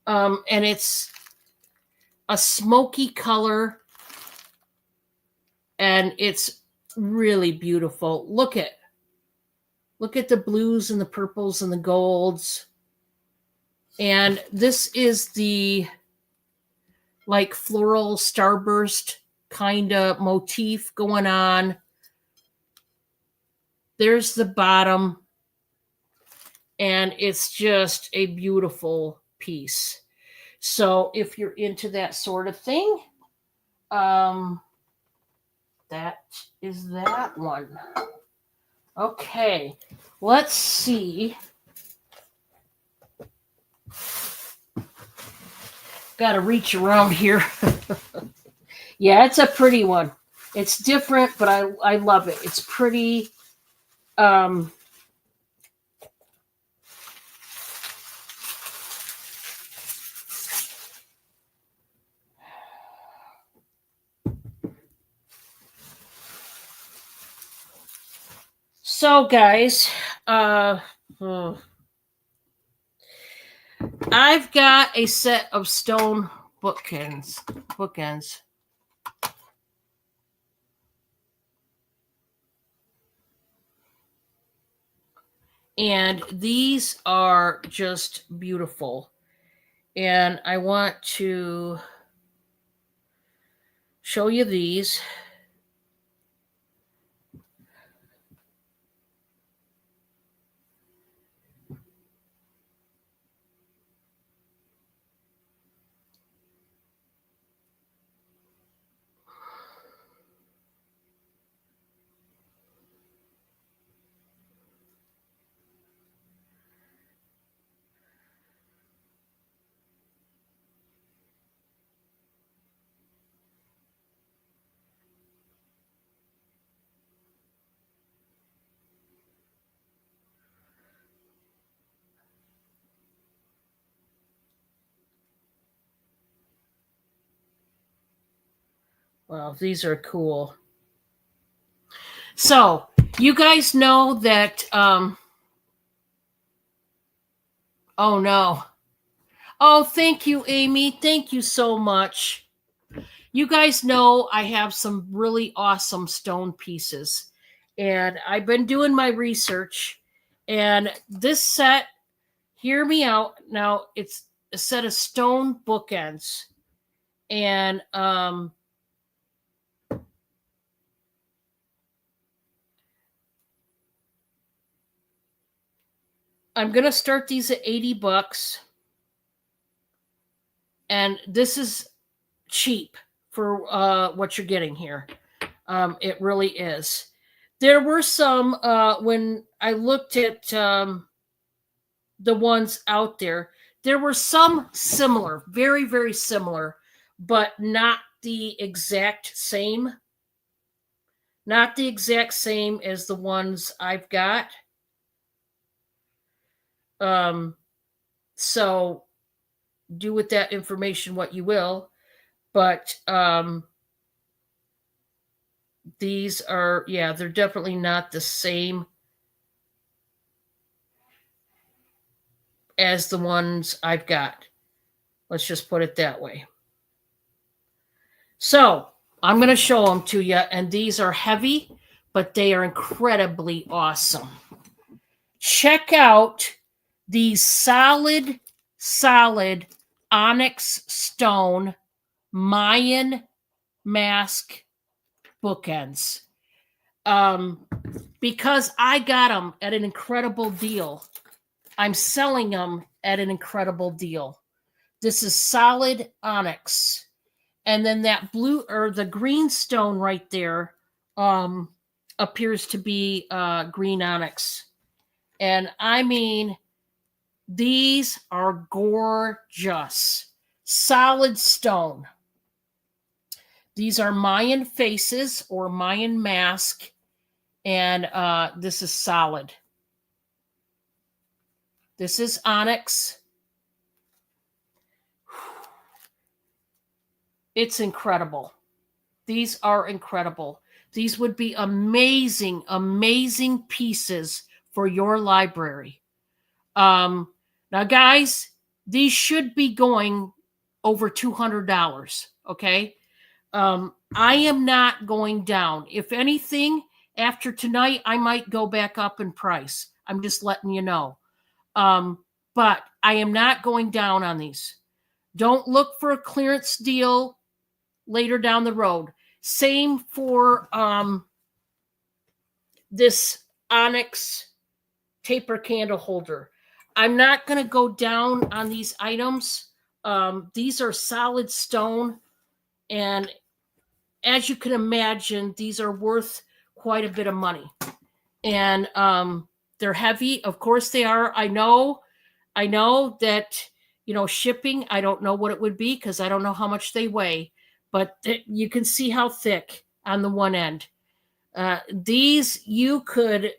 And it's a smoky color, and it's really beautiful. Look at the blues and the purples and the golds. And this is the like floral starburst kind of motif going on. There's the bottom, and it's just a beautiful piece. So if you're into that sort of thing, um, that is that one. Okay, let's see. Got to reach around here. Yeah, it's a pretty one. It's different, but I love it. It's pretty. Um, so, guys, uh, hmm, I've got a set of stone bookends, and these are just beautiful. And I want to show you these. Well, these are cool. So, you guys know that oh no. Oh, thank you, Amy. Thank you so much. You guys know I have some really awesome stone pieces. And I've been doing my research. And this set, hear me out. Now, it's a set of stone bookends. And I'm going to start these at $80. And this is cheap for what you're getting here. It really is. There were some when I looked at the ones out there. There were some similar, very very similar, but not the exact same. Not the exact same as the ones I've got. Um, so do with that information what you will. But these are, yeah, they're definitely not the same as the ones I've got. Let's just put it that way. So I'm going to show them to you, and these are heavy, but they are incredibly awesome. Check out these solid onyx stone Mayan mask bookends. Because I got them at an incredible deal, I'm selling them at an incredible deal. This is solid onyx. And then that blue or the green stone right there appears to be green onyx. And I mean, these are gorgeous. Solid stone. These are Mayan faces or Mayan mask. And this is solid. This is onyx. It's incredible. These are incredible. These would be amazing, amazing pieces for your library. Now, guys, these should be going over $200. Okay. I am not going down. If anything, after tonight, I might go back up in price. I'm just letting you know. But I am not going down on these. Don't look for a clearance deal later down the road. Same for this onyx taper candle holder. I'm not going to go down on these items. These are solid stone, and as you can imagine, these are worth quite a bit of money. And they're heavy. Of course they are. I know that, shipping, I don't know what it would be because I don't know how much they weigh, but you can see how thick on the one end. These you could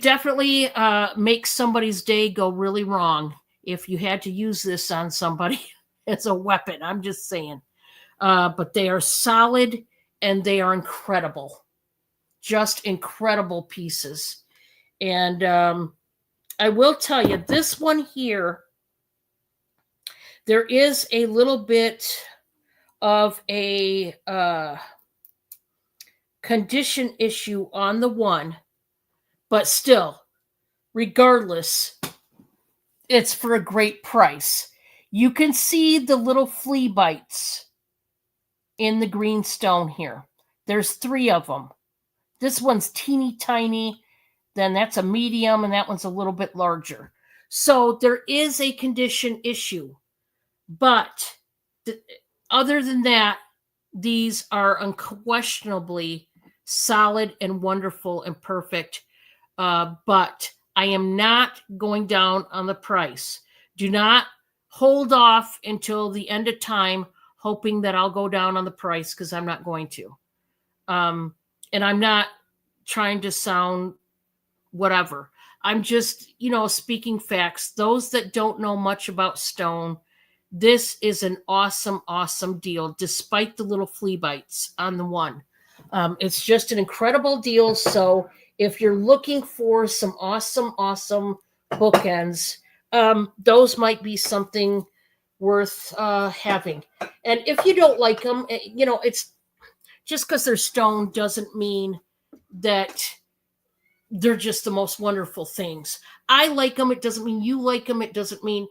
definitely make somebody's day go really wrong if you had to use this on somebody as a weapon. I'm just saying. But they are solid and they are incredible. Just incredible pieces. And I will tell you, this one here, there is a little bit of a condition issue on the one, but still, regardless, it's for a great price. You can see the little flea bites in the green stone here. There's 3 of them. This one's teeny tiny, then that's a medium, and that one's a little bit larger. So there is a condition issue. But other than that, these are unquestionably solid and wonderful and perfect. But I am not going down on the price. Do not hold off until the end of time hoping that I'll go down on the price, because I'm not going to. And I'm not trying to sound whatever. I'm just, speaking facts. Those that don't know much about stone, This is an awesome, awesome deal, despite the little flea bites on the one. It's just an incredible deal. So if you're looking for some awesome, awesome bookends, those might be something worth having. And if you don't like them, it's just because they're stone doesn't mean that they're just the most wonderful things. I like them. It doesn't mean you like them. It doesn't mean,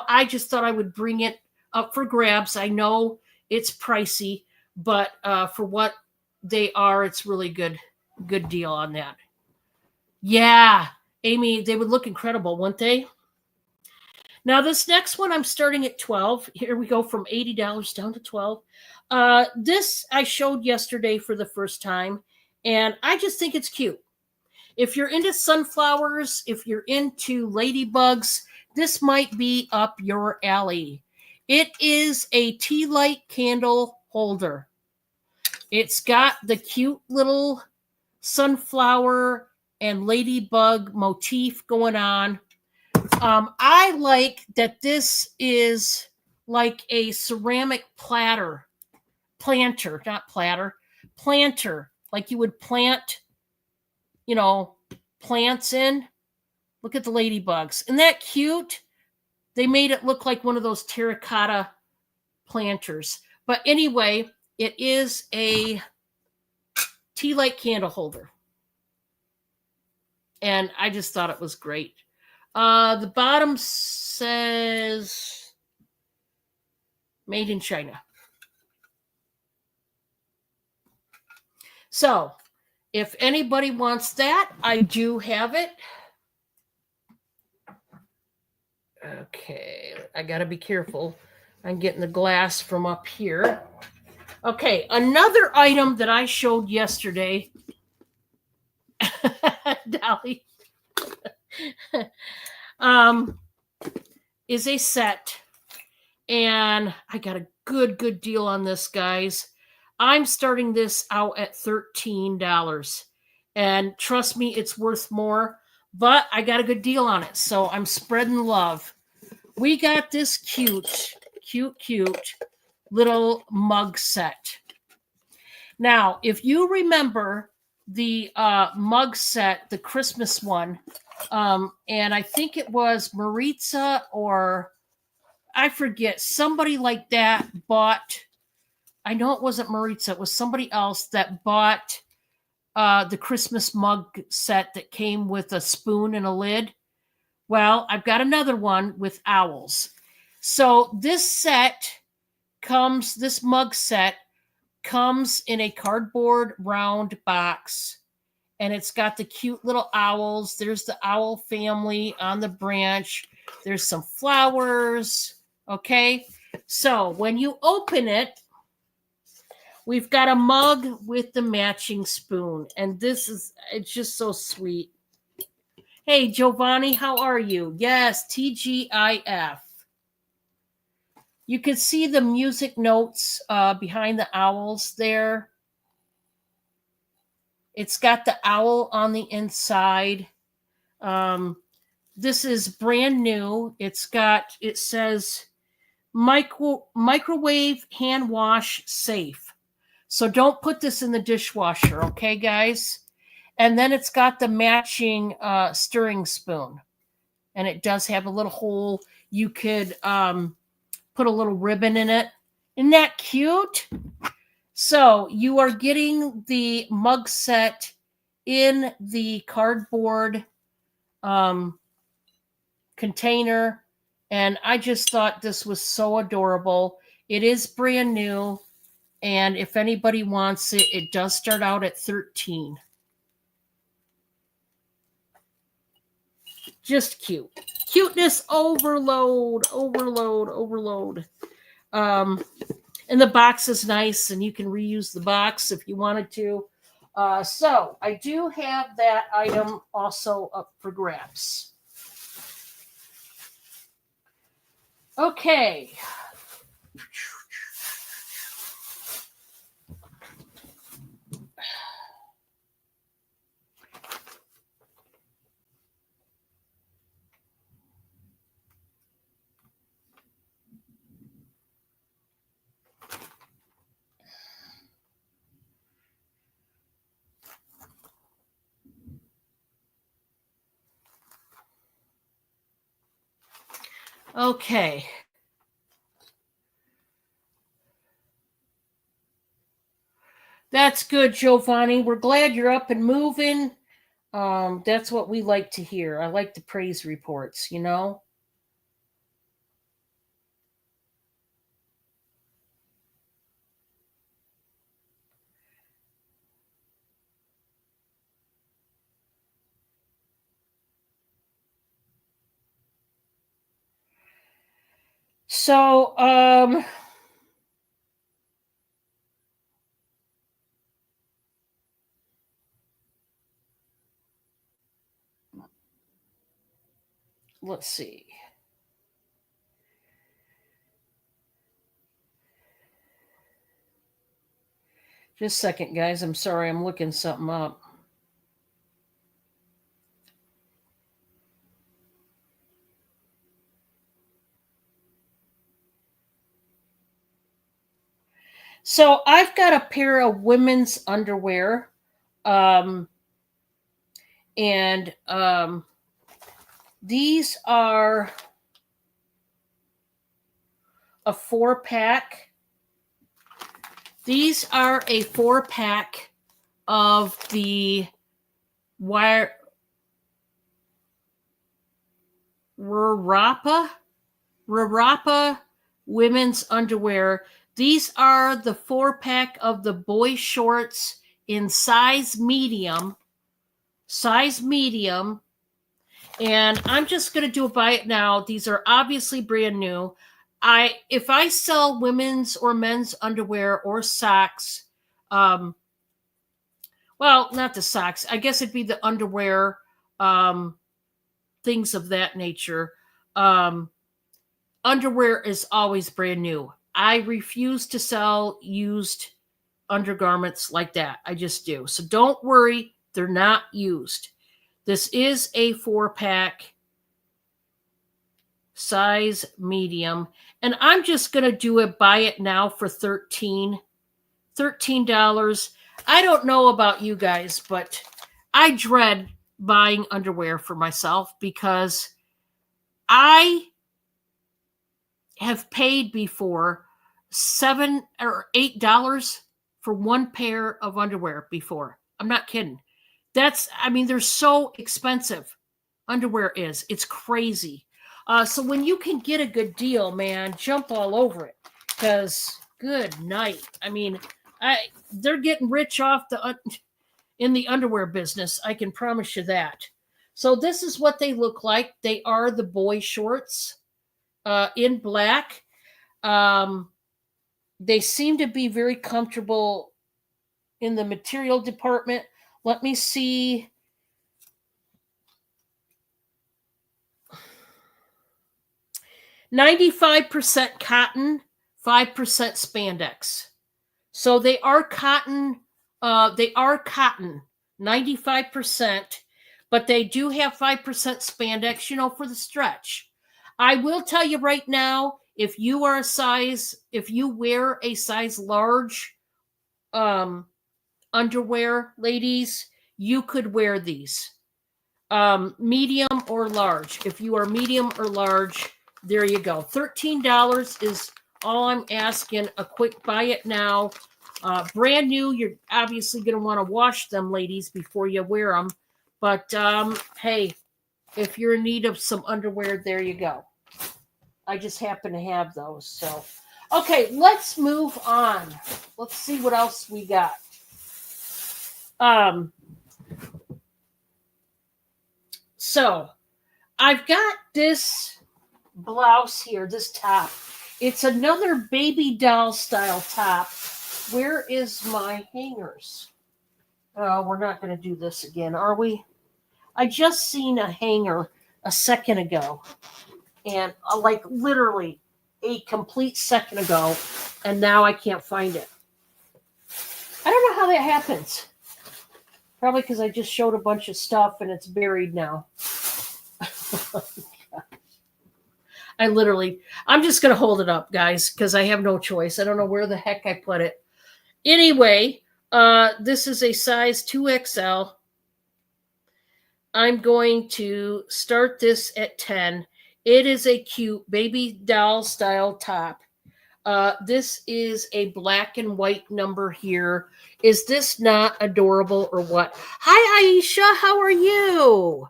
I just thought I would bring it up for grabs. I know it's pricey, but for what they are, it's really good deal on that. Yeah, Amy, they would look incredible, wouldn't they? Now this next one, I'm starting at 12. Here we go from $80 down to 12. This I showed yesterday for the first time, and I just think it's cute. If you're into sunflowers, if you're into ladybugs, this might be up your alley. It is a tea light candle holder. It's got the cute little sunflower and ladybug motif going on. I like that this is like a ceramic planter, not platter, planter, like you would plant, plants in. Look at the ladybugs. Isn't that cute? They made it look like one of those terracotta planters. But anyway, it is a tea light candle holder. And I just thought it was great. The bottom says made in China. So if anybody wants that, I do have it. Okay, I got to be careful. I'm getting the glass from up here. Okay, another item that I showed yesterday, Dolly, is a set. And I got a good deal on this, guys. I'm starting this out at $13. And trust me, it's worth more. But I got a good deal on it. So I'm spreading love. We got this cute little mug set. Now, if you remember the mug set, the Christmas one, and I think it was Maritza or I forget, somebody like that bought, I know it wasn't Maritza, it was somebody else that bought the Christmas mug set that came with a spoon and a lid. Well, I've got another one with owls. So this mug set comes in a cardboard round box, and it's got the cute little owls. There's the owl family on the branch. There's some flowers. Okay. So when you open it, we've got a mug with the matching spoon. And it's just so sweet. Hey, Giovanni, how are you? Yes, TGIF. You can see the music notes behind the owls there. It's got the owl on the inside. This is brand new. It says microwave hand wash safe. So don't put this in the dishwasher, okay, guys? And then it's got the matching stirring spoon. And it does have a little hole. You could put a little ribbon in it. Isn't that cute? So you are getting the mug set in the cardboard container. And I just thought this was so adorable. It is brand new. And if anybody wants it, it does start out at 13. Just cute. Cuteness overload. And the box is nice, and you can reuse the box if you wanted to. So I do have that item also up for grabs. Okay. Okay. That's good, Giovanni. We're glad you're up and moving. That's what we like to hear. I like the praise reports, you know? So, let's see. Just a second, guys. I'm sorry. I'm looking something up. So, I've got a pair of women's underwear. Um, and these are a 4-pack. These are a 4-pack of the wire Rarapa women's underwear. These are the 4-pack of the boy shorts in size medium. Size medium. And I'm just going to do a buy it now. These are obviously brand new. If I sell women's or men's underwear or socks, well, not the socks. I guess it'd be the underwear, things of that nature. Underwear is always brand new. I refuse to sell used undergarments like that. I just do. So don't worry, they're not used. This is a 4-pack, size medium, and I'm just going to do it, buy it now for $13. I don't know about you guys, but I dread buying underwear for myself because I have paid before $7 or $8 for one pair of underwear before. I'm not kidding. They're so expensive. Underwear is. It's crazy. So when you can get a good deal, man, jump all over it. Because good night. They're getting rich off in the underwear business. I can promise you that. So this is what they look like. They are the boy shorts in black. They seem to be very comfortable in the material department. Let me see. 95% cotton, 5% spandex. So they are cotton. They are cotton, 95%, but they do have 5% spandex, for the stretch. I will tell you right now, if you wear a size large underwear, ladies, you could wear these. Medium or large. If you are medium or large, there you go. $13 is all I'm asking. A quick buy it now. Brand new. You're obviously going to want to wash them, ladies, before you wear them. But hey, if you're in need of some underwear, there you go. I just happen to have those. So, okay, let's move on. Let's see what else we got. So I've got this blouse here, this top. It's another baby doll style top. Where is my hangers? Oh, we're not going to do this again, are we? I just seen a hanger a second ago, and like literally a complete second ago, and now I can't find it. I don't know how that happens. Probably because I just showed a bunch of stuff and it's buried now. I'm just going to hold it up, guys, because I have no choice. I don't know where the heck I put it. Anyway, this is a size 2XL. I'm going to start this at 10. It is a cute baby doll style top. This is a black and white number here. Is this not adorable or what? Hi, Aisha. How are you?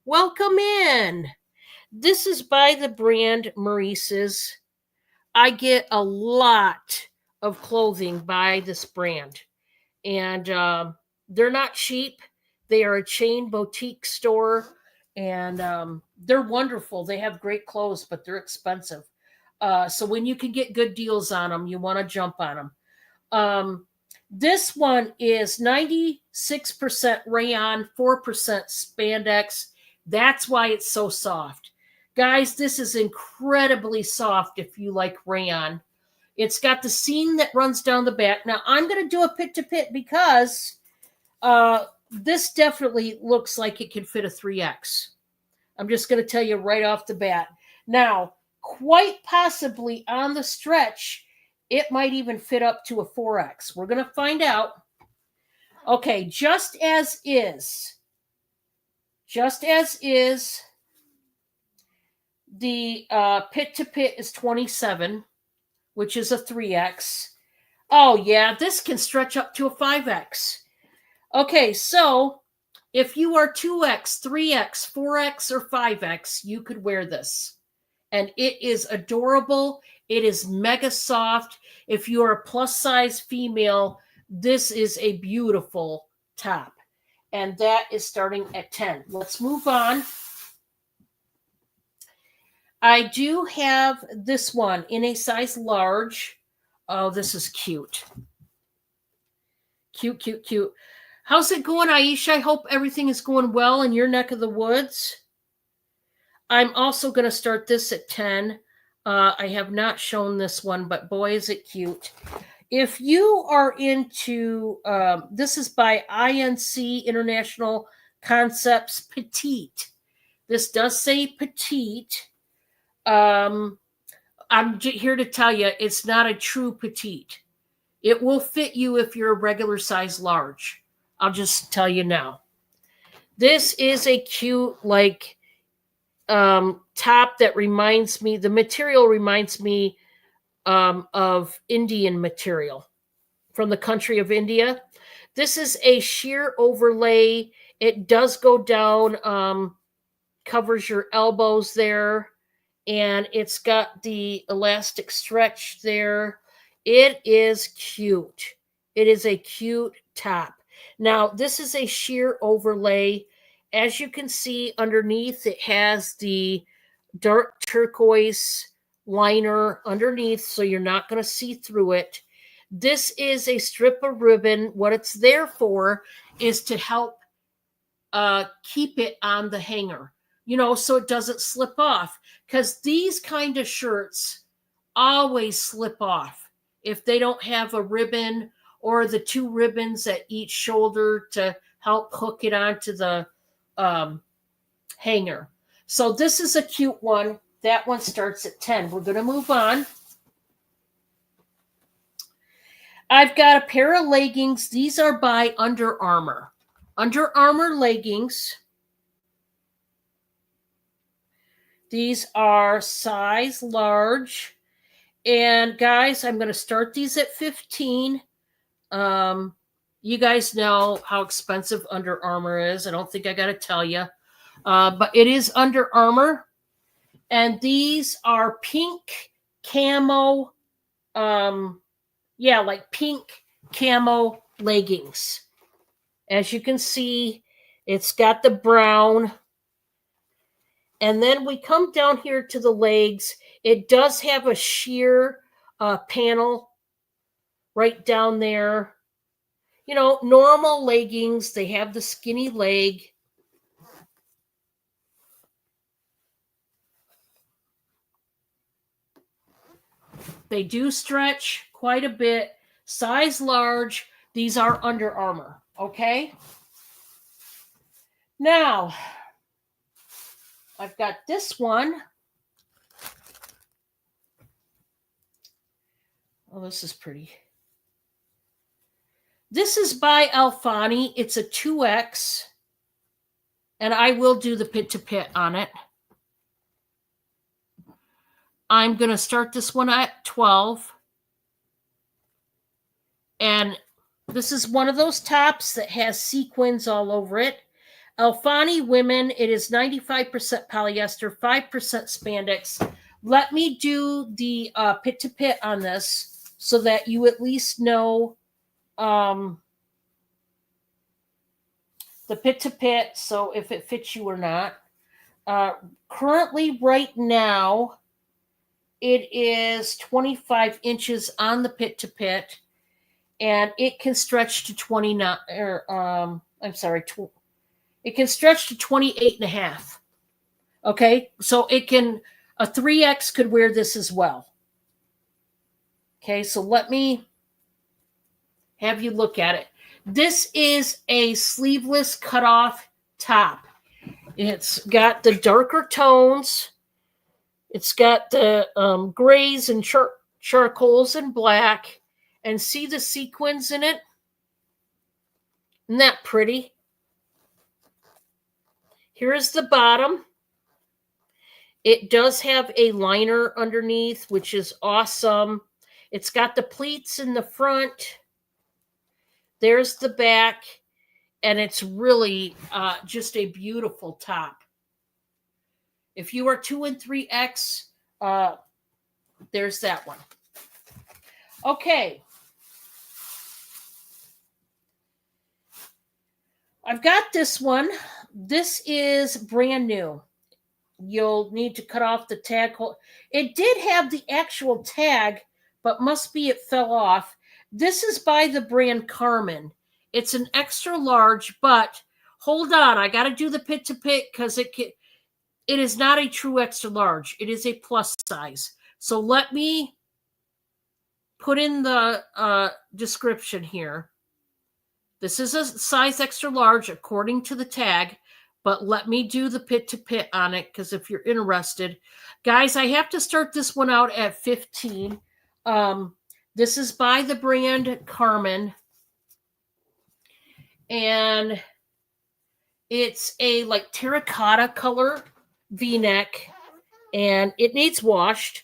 Welcome in. This is by the brand Maurice's. I get a lot of clothing by this brand, and they're not cheap. They are a chain boutique store, and they're wonderful. They have great clothes, but they're expensive. So when you can get good deals on them, you want to jump on them. This one is 96% rayon, 4% spandex. That's why it's so soft. Guys, this is incredibly soft if you like rayon. It's got the seam that runs down the back. Now, I'm going to do a pit to pit because this definitely looks like it can fit a 3X. I'm just going to tell you right off the bat. Now, quite possibly on the stretch, it might even fit up to a 4X. We're going to find out. Okay, just as is, the pit to pit is 27, which is a 3X. Oh, yeah, this can stretch up to a 5X. Okay, so if you are 2X, 3X, 4X, or 5X, you could wear this. And it is adorable. It is mega soft. If you are a plus size female, this is a beautiful top. And that is starting at 10. Let's move on. I do have this one in a size large. Oh, this is cute. Cute, cute, cute. How's it going, Aisha? I hope everything is going well in your neck of the woods. I'm also going to start this at 10. I have not shown this one, but boy, is it cute. If you are into, this is by INC International Concepts Petite. This does say petite. I'm here to tell you, it's not a true petite. It will fit you if you're a regular size large. I'll just tell you now. This is a cute, like, top that reminds me, the material reminds me of Indian material from the country of India. This is a sheer overlay. It does go down, covers your elbows there, and it's got the elastic stretch there. It is cute. It is a cute top. Now, this is a sheer overlay. As you can see underneath, it has the dark turquoise liner underneath, so you're not going to see through it. This is a strip of ribbon. What it's there for is to help keep it on the hanger, so it doesn't slip off. Because these kind of shirts always slip off if they don't have a ribbon or the two ribbons at each shoulder to help hook it onto the hanger. So this is a cute one. That one starts at 10. We're going to move on. I've got a pair of leggings. These are by Under Armour. Under Armour leggings. These are size large. And guys, I'm going to start these at 15. You guys know how expensive Under Armour is. I don't think I got to tell you. But it is Under Armour. And these are pink camo, like pink camo leggings. As you can see, it's got the brown. And then we come down here to the legs. It does have a sheer panel right down there. Normal leggings. They have the skinny leg. They do stretch quite a bit. Size large. These are Under Armour. Okay? Now, I've got this one. Oh, this is pretty. This is by Alfani. It's a 2X. And I will do the pit to pit on it. I'm going to start this one at 12. And this is one of those tops that has sequins all over it. Alfani women, it is 95% polyester, 5% spandex. Let me do the pit to pit on this so that you at least know the pit to pit, so if it fits you or not. Currently, right now, it is 25 inches on the pit to pit, and it can stretch to 29, it can stretch to 28 and a half. Okay, so it can, a 3X could wear this as well. Okay, so let me have you look at it. This is a sleeveless cutoff top. It's got the darker tones. It's got the grays and charcoals and black. And see the sequins in it? Isn't that pretty? Here's the bottom. It does have a liner underneath, which is awesome. It's got the pleats in the front. There's the back. And it's really just a beautiful top. If you are 2 and 3X, there's that one. Okay. I've got this one. This is brand new. You'll need to cut off the tag. It did have the actual tag, but must be it fell off. This is by the brand Carmen. It's an extra large, but hold on. I got to do the pit to pit because it is not a true extra large. It is a plus size. So let me put in the description here. This is a size extra large according to the tag, but let me do the pit to pit on it because if you're interested. Guys, I have to start this one out at 15. This is by the brand Carmen. And it's a like terracotta color V-neck, and it needs washed.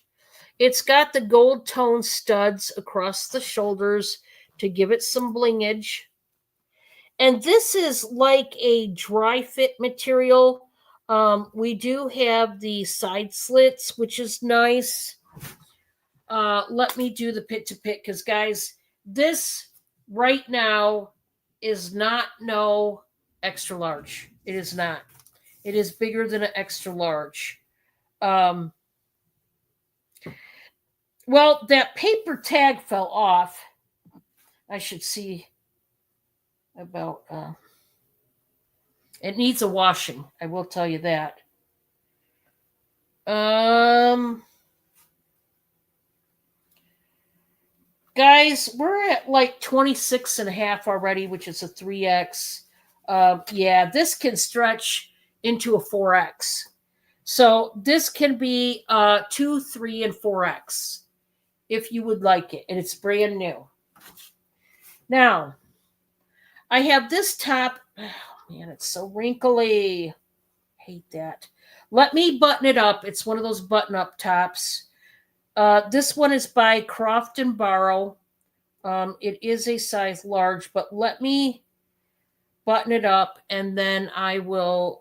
It's got the gold tone studs across the shoulders to give it some blingage. And this is like a dry fit material. We do have the side slits, which is nice. Let me do the pit to pit because, guys, this right now is not no extra large. It is not. It is bigger than an extra large. Well, that paper tag fell off. I should see about it needs a washing. I will tell you that. Guys, we're at like 26 and a half already, which is a 3X. Yeah, this can stretch into a 4X. So this can be 2, 3, and 4X if you would like it. And it's brand new. Now, I have this top. Oh, man, it's so wrinkly. Hate that. Let me button it up. It's one of those button-up tops. This one is by Croft and Barrow. It is a size large, but let me button it up, and then I will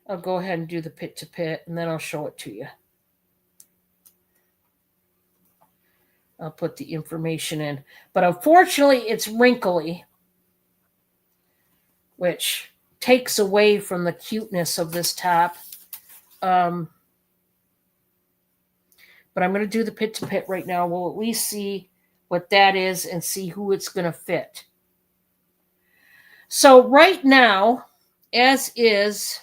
I'll go ahead and do the pit to pit, and then I'll show it to you. I'll put the information in. But unfortunately, it's wrinkly, which takes away from the cuteness of this top. But I'm going to do the pit to pit right now. We'll at least see what that is and see who it's going to fit. So right now, as is,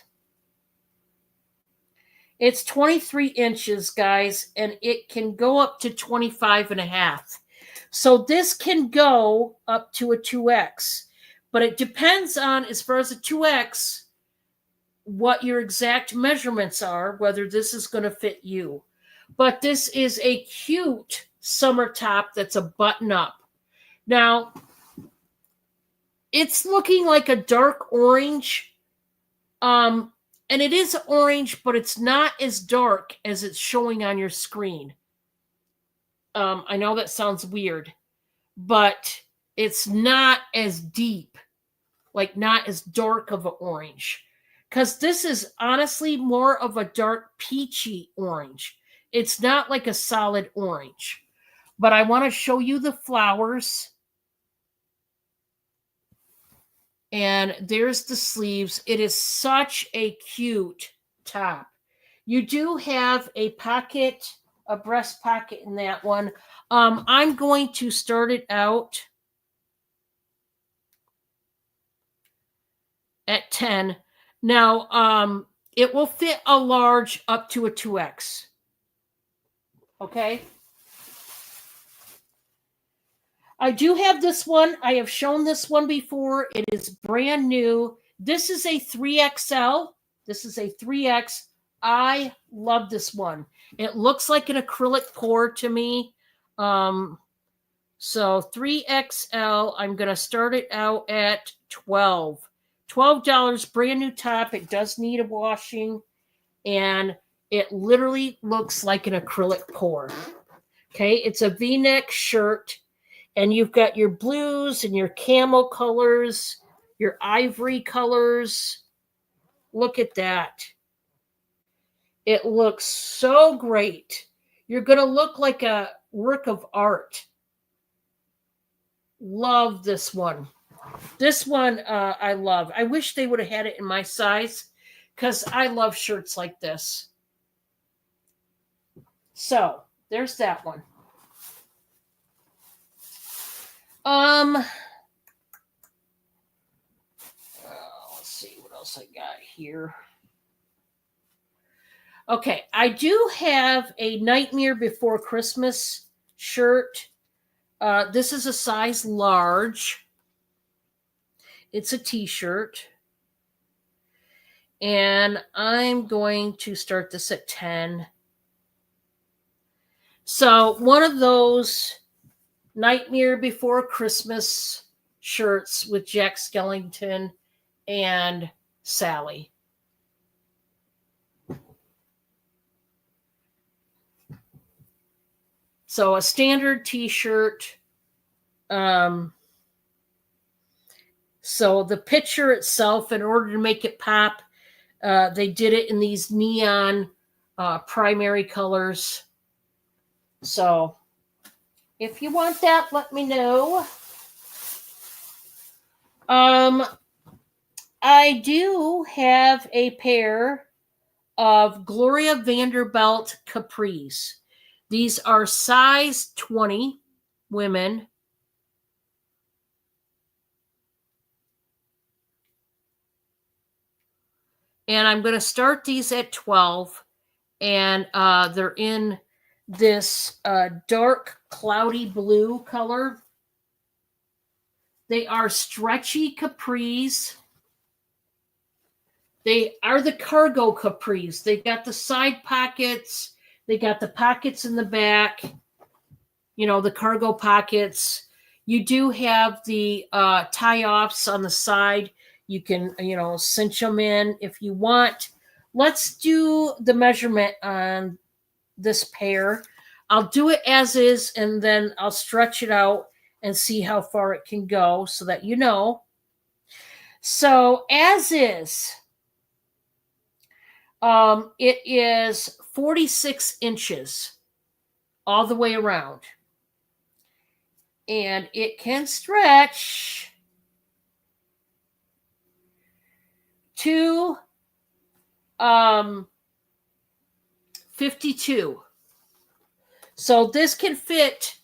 it's 23 inches, guys, and it can go up to 25 and a half. So this can go up to a 2X, but it depends on, as far as a 2X, what your exact measurements are, whether this is going to fit you. But this is a cute summer top that's a button up. Now, it's looking like a dark orange. And it is orange, but it's not as dark as it's showing on your screen. I know that sounds weird, but it's not as deep, like not as dark of an orange. Because this is honestly more of a dark peachy orange. It's not like a solid orange. But I want to show you the flowers. And there's the sleeves. It is such a cute top. You do have a pocket, a breast pocket in that one. I'm going to start it out at 10. Now, it will fit a large up to a 2X. Okay. I do have this one. I have shown this one before. It is brand new. This is a 3XL. This is a 3X. I love this one. It looks like an acrylic pour to me. So 3XL, I'm going to start it out at $12. $12, brand new top. It does need a washing. And it literally looks like an acrylic pour. Okay, it's a V-neck shirt. And you've got your blues and your camel colors, your ivory colors. Look at that. It looks so great. You're going to look like a work of art. Love this one. This one I love. I wish they would have had it in my size because I love shirts like this. So there's that one. Let's see what else I got here. Okay, I do have a Nightmare Before Christmas shirt. This is a size large. It's a t-shirt. And I'm going to start this at 10. So one of those Nightmare Before Christmas shirts with Jack Skellington and Sally. So a standard t-shirt. So the picture itself, in order to make it pop, they did it in these neon primary colors. So if you want that, let me know. I do have a pair of Gloria Vanderbilt capris. These are size 20 women. And I'm going to start these at 12. And they're in this dark cloudy blue color. They are stretchy capris. They are the cargo capris. They got the side pockets. They got the pockets in the back. You know, the cargo pockets. You do have the tie-offs on the side. You can, cinch them in if you want. Let's do the measurement on this pair. I'll do it as is, and then I'll stretch it out and see how far it can go so that you know. So as is, it is 46 inches all the way around. And it can stretch to 52. So this can fit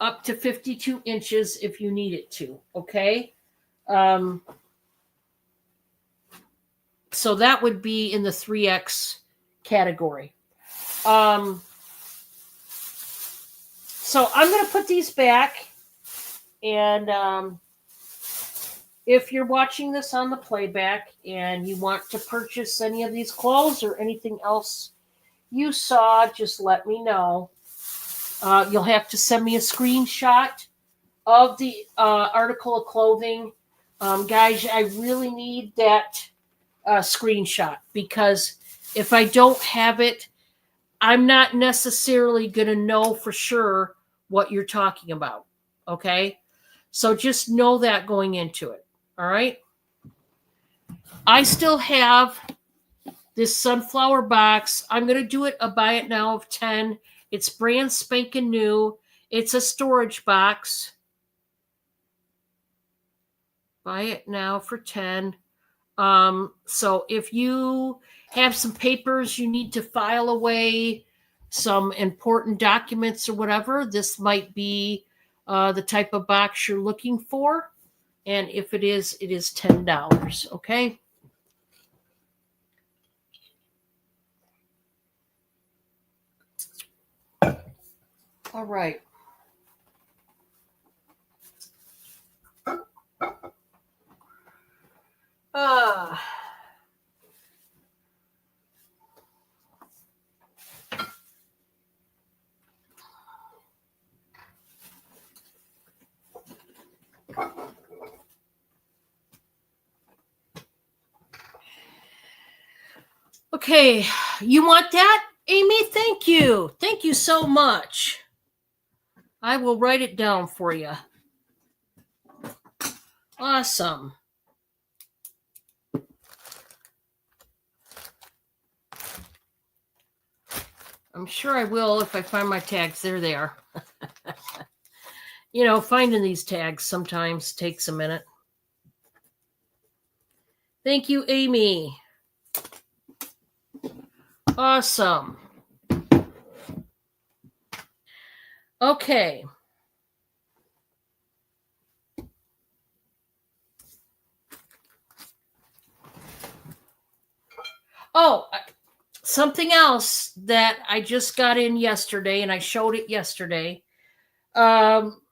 up to 52 inches if you need it to, okay? So that would be in the 3X category. So I'm going to put these back. And if you're watching this on the playback and you want to purchase any of these clothes or anything else you saw, just let me know. You'll have to send me a screenshot of the article of clothing. Guys, I really need that screenshot because if I don't have it, I'm not necessarily going to know for sure what you're talking about. Okay? So just know that going into it. All right? I still have this sunflower box. I'm going to do it a buy it now of 10. It's brand spanking new. It's a storage box. Buy it now for 10. So if you have some papers you need to file away, some important documents or whatever, this might be the type of box you're looking for. And if it is $10. Okay. All right. Okay, you want that, Amy? Thank you. Thank you so much. I will write it down for you. Awesome. I'm sure I will if I find my tags. There they are. Finding these tags sometimes takes a minute. Thank you, Amy. Awesome. Okay. Oh, something else that I just got in yesterday, and I showed it yesterday,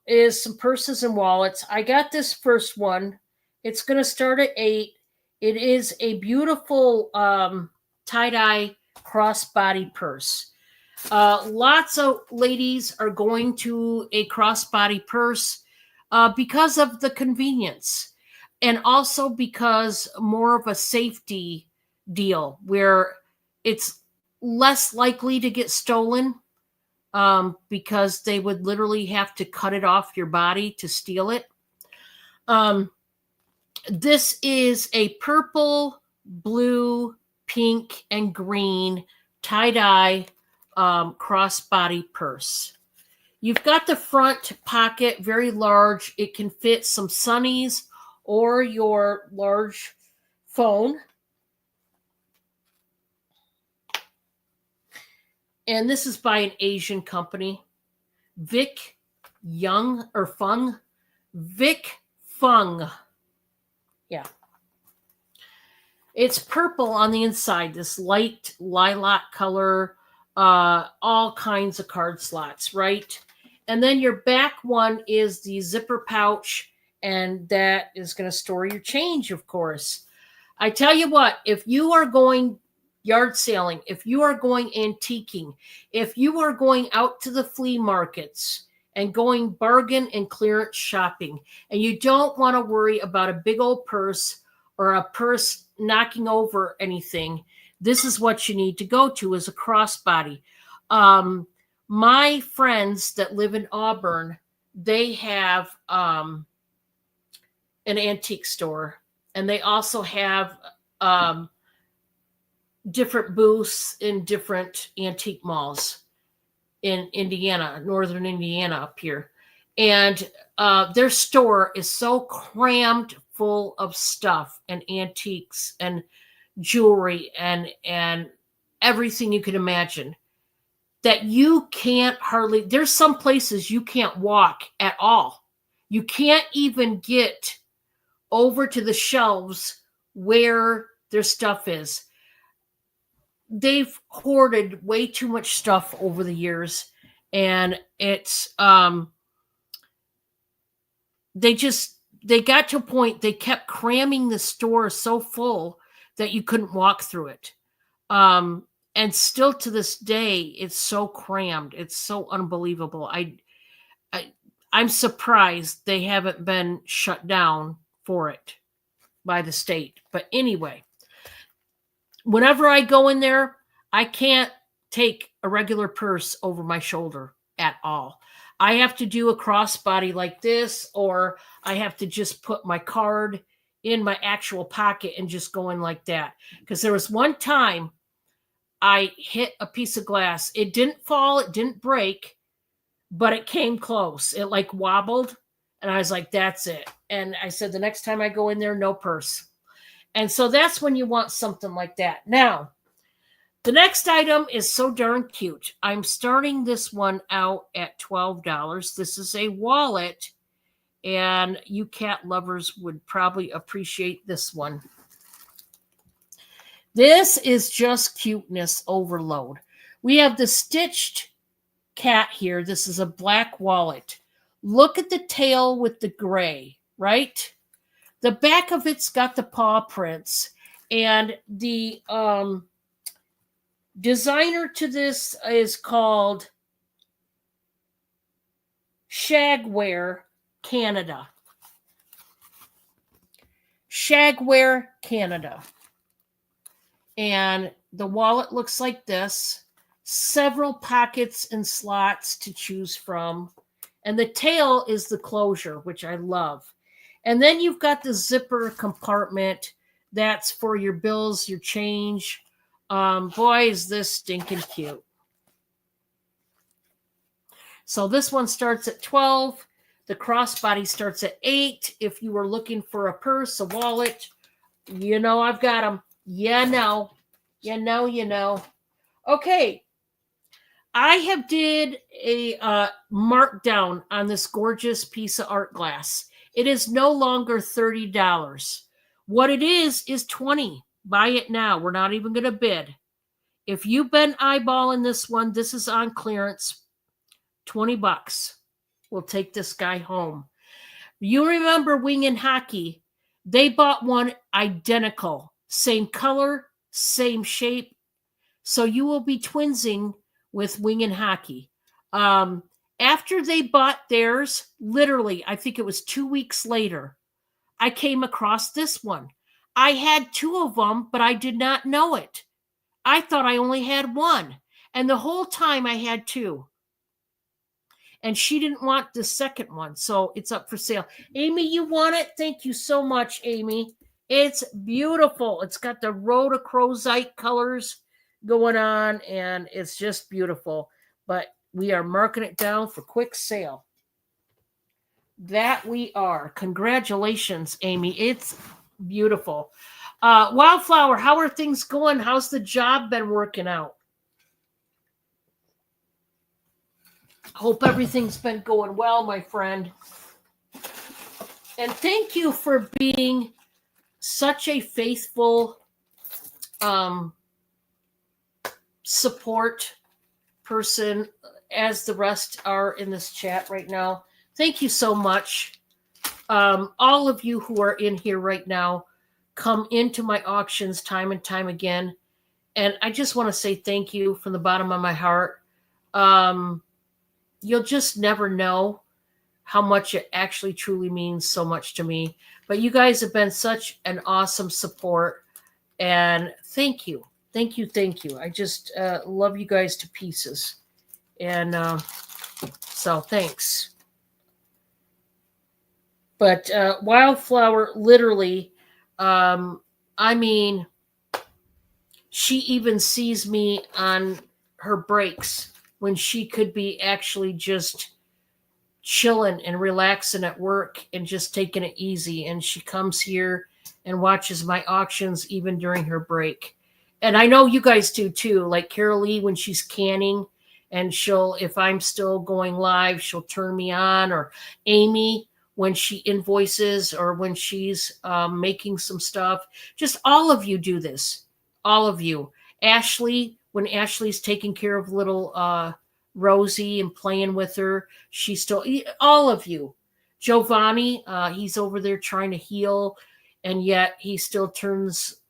is some purses and wallets. I got this first one. It's going to start at 8. It is a beautiful tie-dye crossbody purse. Lots of ladies are going to a crossbody purse because of the convenience and also because more of a safety deal where it's less likely to get stolen because they would literally have to cut it off your body to steal it. This is a purple, blue, pink, and green tie-dye crossbody purse. You've got the front pocket very large. It can fit some sunnies or your large phone. And this is by an Asian company, Vic Young or Fung. Vic Fung. Yeah. It's purple on the inside, this light lilac color, all kinds of card slots, right? And then your back one is the zipper pouch, and that is going to store your change, of course. I tell you what, if you are going yard selling, if you are going antiquing, if you are going out to the flea markets and going bargain and clearance shopping, and you don't want to worry about a big old purse or a purse knocking over anything, this is what you need to go to is a crossbody. My friends that live in Auburn, they have an antique store, and they also have different booths in different antique malls in Indiana, northern Indiana up here. And their store is so crammed full of stuff and antiques and jewelry and everything you can imagine that you can't hardly, there's some places you can't walk at all. You can't even get over to the shelves where their stuff is. They've hoarded way too much stuff over the years, and it's they got to a point they kept cramming the store so full that you couldn't walk through it. And And still to this day, it's so crammed. It's so unbelievable. I I'm surprised they haven't been shut down for it by the state. But anyway, whenever I go in there, I can't take a regular purse over my shoulder at all. I have to do a crossbody like this, or I have to just put my card in my actual pocket and just go in like that. Because there was one time I hit a piece of glass. It didn't fall, it didn't break, but it came close. It like wobbled, and I was like, that's it. And I said, the next time I go in there, no purse. And so that's when you want something like that. Now, the next item is so darn cute. I'm starting this one out at $12. This is a wallet, and you cat lovers would probably appreciate this one. This is just cuteness overload. We have the stitched cat here. This is a black wallet. Look at the tail with the gray, right? The back of it's got the paw prints, and the designer to this is called Shagwear Canada. Shagwear Canada. And the wallet looks like this. Several pockets and slots to choose from. And the tail is the closure, which I love. And then you've got the zipper compartment. That's for your bills, your change. Boy, is this stinking cute. So this one starts at 12. The crossbody starts at 8. If you were looking for a purse, a wallet, you know I've got them. You know. Okay. I have did a markdown on this gorgeous piece of art glass. It is no longer $30. What it is $20. Buy it now. We're not even going to bid. If you've been eyeballing this one, this is on clearance. $20. We'll take this guy home. You remember Wing and Hockey? They bought one identical. Same color, same shape. So you will be twinsing with Wing and Hockey. After they bought theirs, literally, I think it was 2 weeks later, I came across this one. I had 2 of them, but I did not know it. I thought I only had 1. And the whole time I had 2. And she didn't want the second one, so it's up for sale. Amy, you want it? Thank you so much, Amy. It's beautiful. It's got the rhodochrosite colors going on, and it's just beautiful. But we are marking it down for quick sale. That we are. Congratulations, Amy. It's beautiful. Wildflower, how are things going? How's the job been working out? Hope everything's been going well, my friend. And thank you for being such a faithful support person, as the rest are in this chat right now. Thank you so much. All of you who are in here right now come into my auctions time and time again. And I just want to say thank you from the bottom of my heart. You'll just never know how much it actually truly means so much to me. But you guys have been such an awesome support. And thank you. Thank you. Thank you. I just love you guys to pieces. And so thanks. But Wildflower, literally, I mean, she even sees me on her breaks when she could be actually just chilling and relaxing at work and just taking it easy. And she comes here and watches my auctions even during her break. And I know you guys do too. Like Carol Lee, when she's canning, and she'll, if I'm still going live, she'll turn me on. Or Amy, when she invoices, or when she's making some stuff. Just all of you do this. All of you. Ashley, when Ashley's taking care of little Rosie and playing with her, she's still, all of you. Giovanni, he's over there trying to heal, and yet he still turns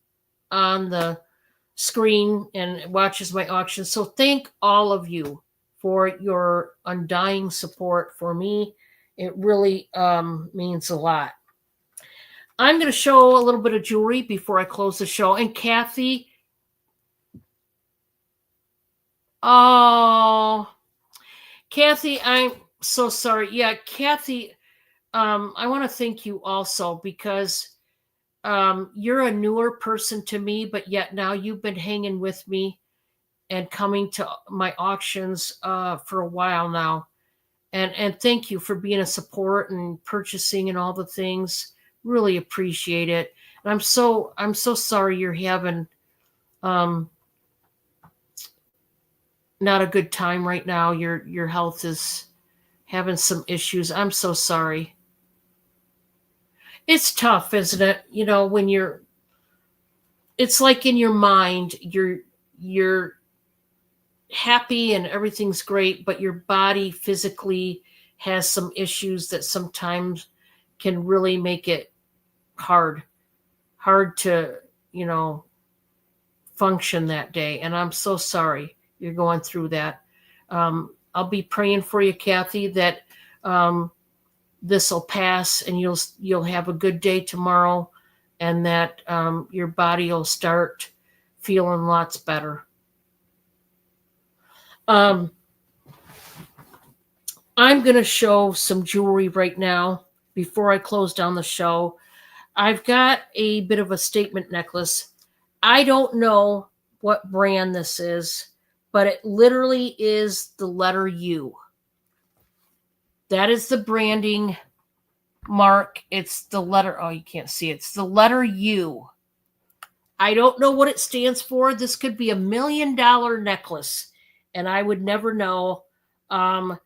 on the screen and watches my auction. So thank all of you for your undying support for me. It really means a lot. I'm going to show a little bit of jewelry before I close the show. And Kathy, oh, Kathy, I'm so sorry. Yeah, Kathy, I want to thank you also because you're a newer person to me, but yet now you've been hanging with me and coming to my auctions for a while now. And thank you for being a support and purchasing and all the things. Really appreciate it. And I'm so sorry you're having um, not a good time right now. Your health is having some issues. I'm so sorry. It's tough, isn't it? You know, when it's like in your mind, you're happy and everything's great, but your body physically has some issues that sometimes can really make it hard to, you know, function that day. And I'm so sorry you're going through that. I'll be praying for you, Kathy, that this will pass and you'll have a good day tomorrow, and that your body will start feeling lots better. Um, I'm going to show some jewelry right now before I close down the show. I've got a bit of a statement necklace. I don't know what brand this is, but it literally is the letter U. That is the branding mark. It's the letter, oh, you can't see it. It's the letter U. I don't know what it stands for. This could be $1 million necklace, and I would never know. I'm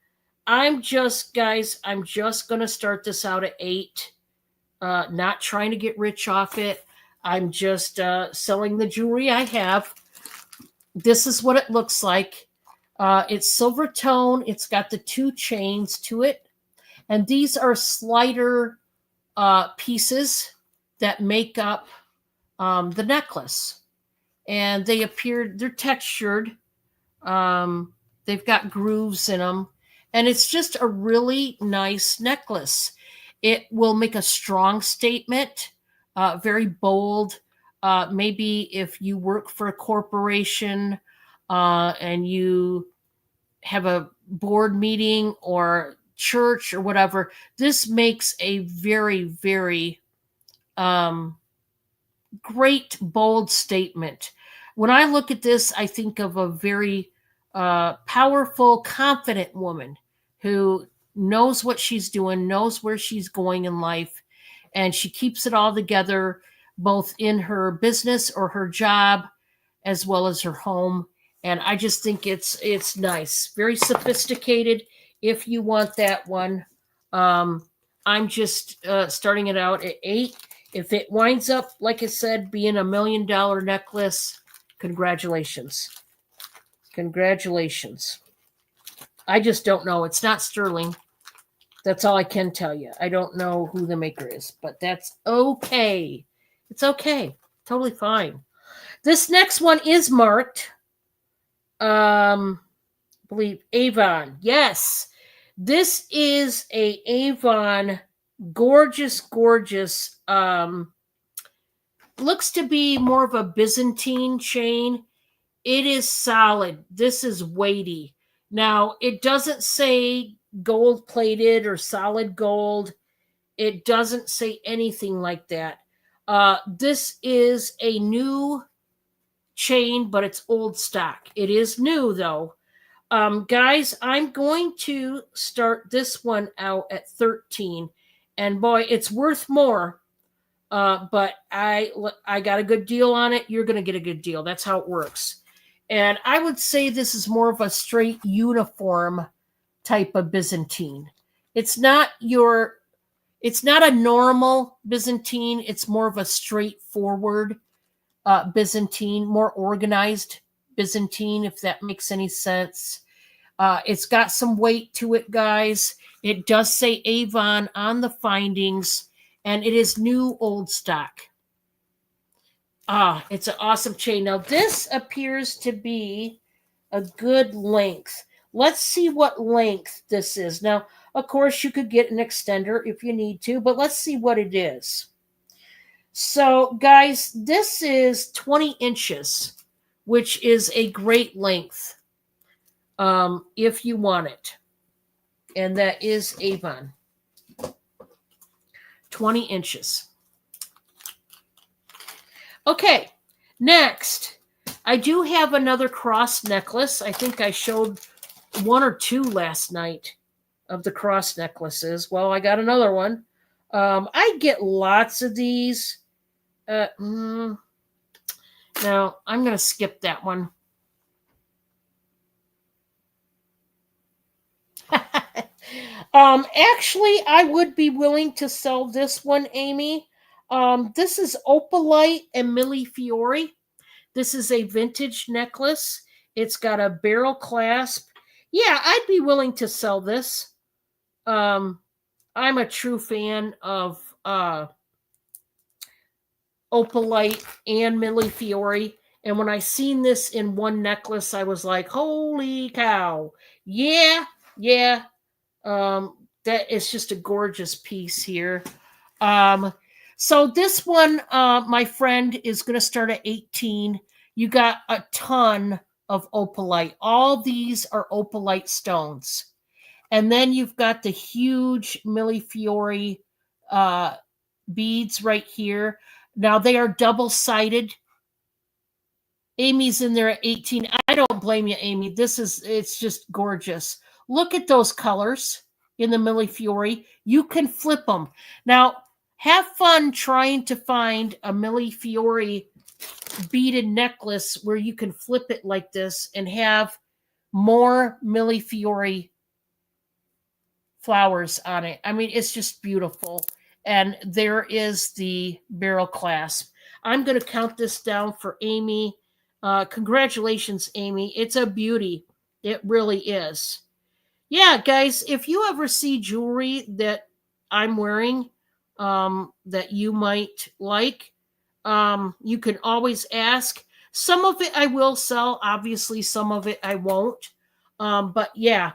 just going to start this out at 8. Not trying to get rich off it. I'm just selling the jewelry I have. This is what it looks like. It's silver tone. It's got the 2 chains to it. And these are slider pieces that make up the necklace. And they're textured. They've got grooves in them. And it's just a really nice necklace. It will make a strong statement, very bold. Maybe if you work for a corporation and you have a board meeting or church or whatever, this makes a very, very great, bold statement. When I look at this, I think of a very powerful, confident woman who knows what she's doing, knows where she's going in life, and she keeps it all together, both in her business or her job, as well as her home. And I just think it's nice, very sophisticated. If you want that one, I'm just starting it out at 8. If it winds up, like I said, being $1 million necklace, congratulations. Congratulations. I just don't know. It's not sterling. That's all I can tell you. I don't know who the maker is, but that's okay. It's okay. Totally fine. This next one is marked. I believe Avon. Yes. This is a Avon gorgeous looks to be more of a Byzantine chain. It is solid. This is weighty. Now, it doesn't say gold plated or solid gold. It doesn't say anything like that. This is a new chain, but it's old stock. It is new, though. Guys, I'm going to start this one out at 13. And boy, it's worth more. But I got a good deal on it. You're going to get a good deal. That's how it works. And I would say this is more of a straight uniform type of Byzantine. It's not a normal Byzantine. It's more of a straightforward Byzantine, more organized Byzantine, if that makes any sense. It's got some weight to it, guys. It does say Avon on the findings, and it is new old stock. It's an awesome chain. Now, this appears to be a good length. Let's see what length this is. Now, of course, you could get an extender if you need to, but let's see what it is. So, guys, this is 20 inches, which is a great length if you want it. And that is Avon. 20 inches. Okay, next, I do have another cross necklace. I think I showed one or two last night of the cross necklaces. Well, I got another one. I get lots of these. Now, I'm going to skip that one. Actually, I would be willing to sell this one, Amy. This is Opalite and Millefiori. This is a vintage necklace. It's got a barrel clasp. Yeah, I'd be willing to sell this. I'm a true fan of Opalite and Millefiori. And when I seen this in one necklace, I was like, holy cow. Yeah. That is just a gorgeous piece here. So this one, my friend, is going to start at 18. You got a ton of opalite. All these are opalite stones. And then you've got the huge Millefiori beads right here. Now they are double-sided. Amy's in there at 18. I don't blame you, Amy. It's just gorgeous. Look at those colors in the Millefiori. You can flip them. Now, have fun trying to find a Millefiori beaded necklace where you can flip it like this and have more Millefiori flowers on it. I mean, it's just beautiful. And there is the barrel clasp. I'm going to count this down for Amy. Congratulations, Amy. It's a beauty. It really is. Yeah, guys, if you ever see jewelry that I'm wearing that you might like, you can always ask. Some of it I will sell. Obviously, some of it I won't. But yeah,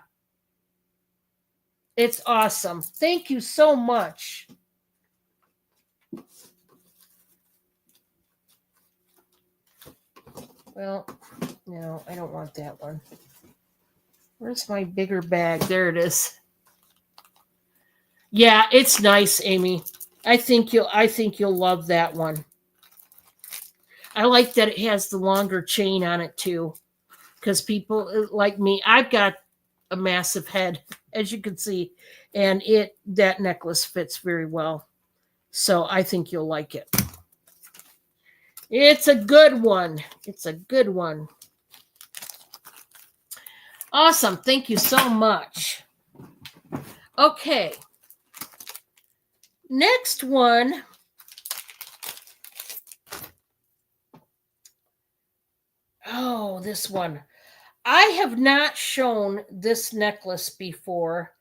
it's awesome. Thank you so much. Well, no, I don't want that one. Where's my bigger bag? There it is. Yeah, it's nice, Amy. I think you'll love that one. I like that it has the longer chain on it too. Because people like me, I've got a massive head, as you can see, and that necklace fits very well. So I think you'll like it. It's a good one. It's a good one. Awesome. Thank you so much. Okay. Next one. Oh, this one. I have not shown this necklace before.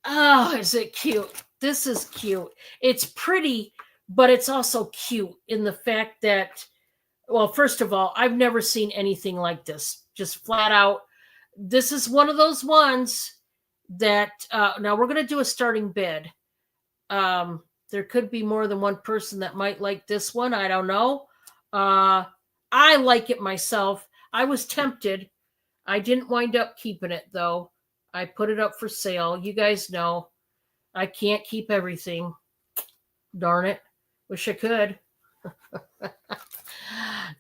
Oh, is it cute? This is cute. It's pretty, but it's also cute in the fact that, well, first of all, I've never seen anything like this. Just flat out. This is one of those ones that, now we're going to do a starting bid. There could be more than one person that might like this one. I don't know. I like it myself. I was tempted. I didn't wind up keeping it, though. I put it up for sale. You guys know I can't keep everything. Darn it. Wish I could.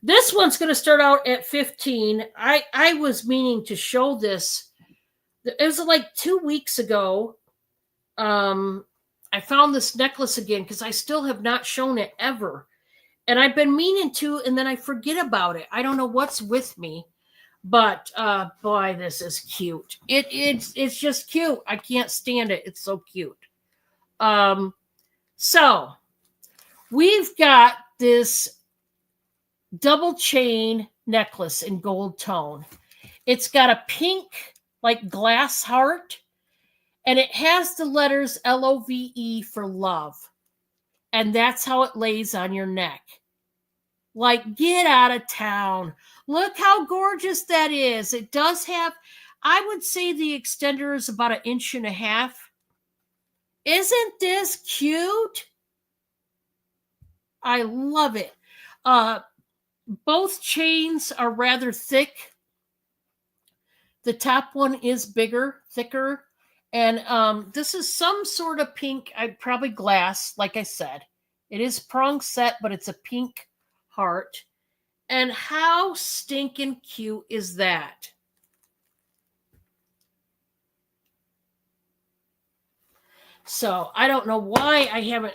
This one's going to start out at 15. I was meaning to show this. It was like 2 weeks ago. I found this necklace again because I still have not shown it ever. And I've been meaning to, and then I forget about it. I don't know what's with me. But boy, this is cute. It's just cute. I can't stand it. It's so cute. So we've got this double chain necklace in gold tone. It's got a pink like glass heart, and it has the letters LOVE for love. And that's how it lays on your neck. Like, get out of town. Look how gorgeous that is. It does have, I would say the extender is about 1.5 inches. Isn't this cute? I love it. Both chains are rather thick. The top one is bigger, thicker. And this is some sort of pink, probably glass, like I said. It is prong set, but it's a pink heart. And how stinking cute is that? So I don't know why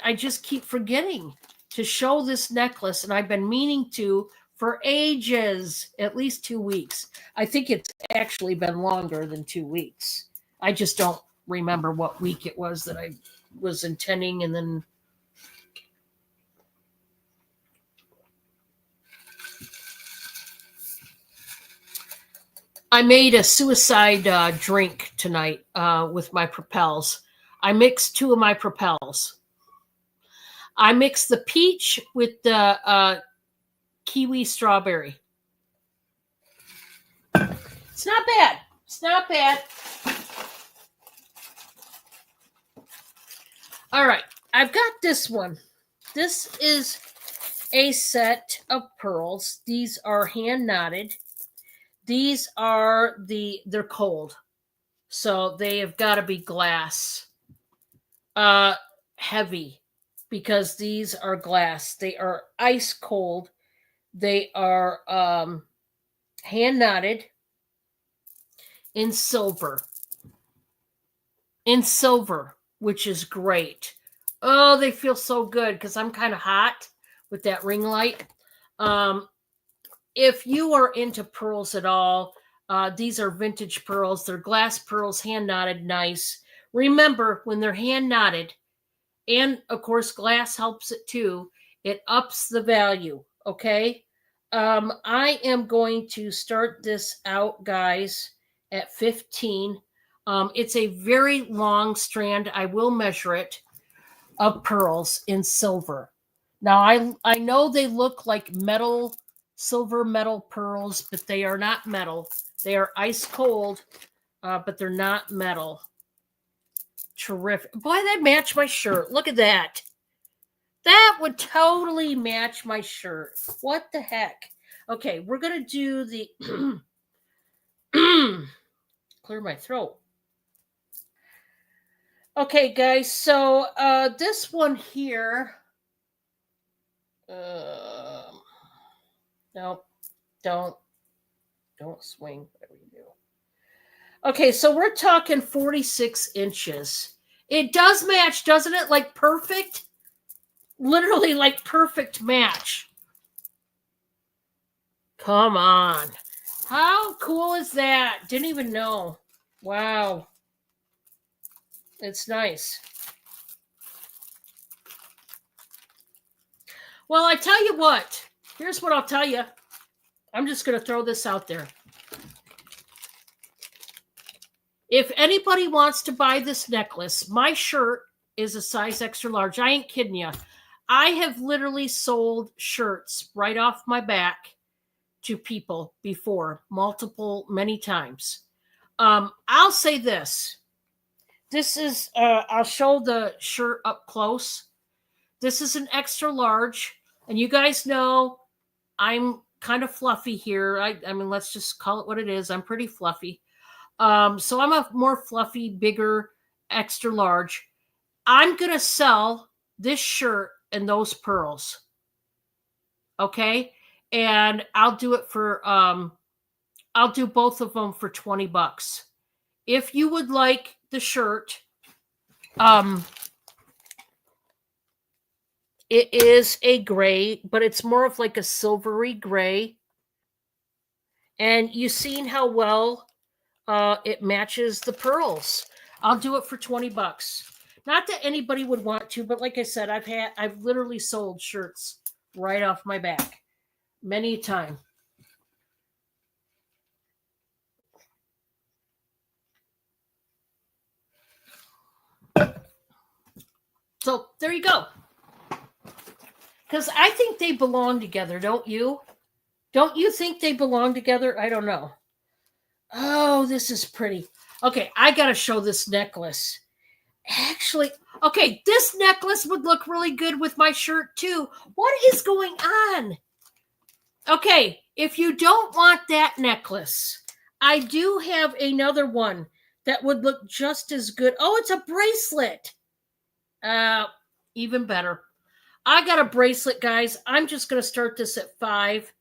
I just keep forgetting to show this necklace, and I've been meaning to for ages, at least 2 weeks. I think it's actually been longer than 2 weeks. I just don't remember what week it was that I was intending, and then I made a suicide drink tonight with my propels. I mixed two of my propels. I mixed the peach with the kiwi strawberry. It's not bad. It's not bad. All right. I've got this one. This is a set of pearls. These are hand knotted. These are they're cold. So they have got to be glass. Heavy, because these are glass. They are ice cold. They are hand knotted in silver. Which is great. Oh, they feel so good because I'm kind of hot with that ring light. If you are into pearls at all, these are vintage pearls. They're glass pearls, hand knotted, nice. Remember, when they're hand knotted, and of course, glass helps it too, it ups the value. Okay. I am going to start this out, guys, at 15. It's a very long strand. I will measure it, of pearls in silver. Now, I know they look like silver metal pearls, but they are not metal. They are ice cold, but they're not metal. Terrific. Boy, that match my shirt. Look at that. That would totally match my shirt. What the heck? Okay, we're going to do the clear my throat. Okay, guys, so this one here. No, don't swing. Whatever you do. Okay, so we're talking 46 inches. It does match, doesn't it? Like perfect. Literally like perfect match. Come on. How cool is that? Didn't even know. Wow. It's nice. Well, I tell you what. Here's what I'll tell you. I'm just going to throw this out there. If anybody wants to buy this necklace, my shirt is a size extra large. I ain't kidding you. I have literally sold shirts right off my back to people before, many times. I'll say this. This is, I'll show the shirt up close. This is an extra large. And you guys know I'm kind of fluffy here. I mean, let's just call it what it is. I'm pretty fluffy. So I'm a more fluffy, bigger, extra large. I'm going to sell this shirt and those pearls. Okay? And I'll do it for, I'll do both of them for $20. If you would like the shirt, it is a gray, but it's more of like a silvery gray. And you've seen how well it matches the pearls. I'll do it for $20. Not that anybody would want to, but like I said, I've literally sold shirts right off my back many a time. So there you go. Because I think they belong together, don't you? Don't you think they belong together? I don't know. Oh, this is pretty. Okay, I got to show this necklace. Actually, okay, this necklace would look really good with my shirt too. What is going on? Okay, if you don't want that necklace, I do have another one that would look just as good. Oh, it's a bracelet. Uh, Even better. I got a bracelet, guys. I'm just going to start this at 5.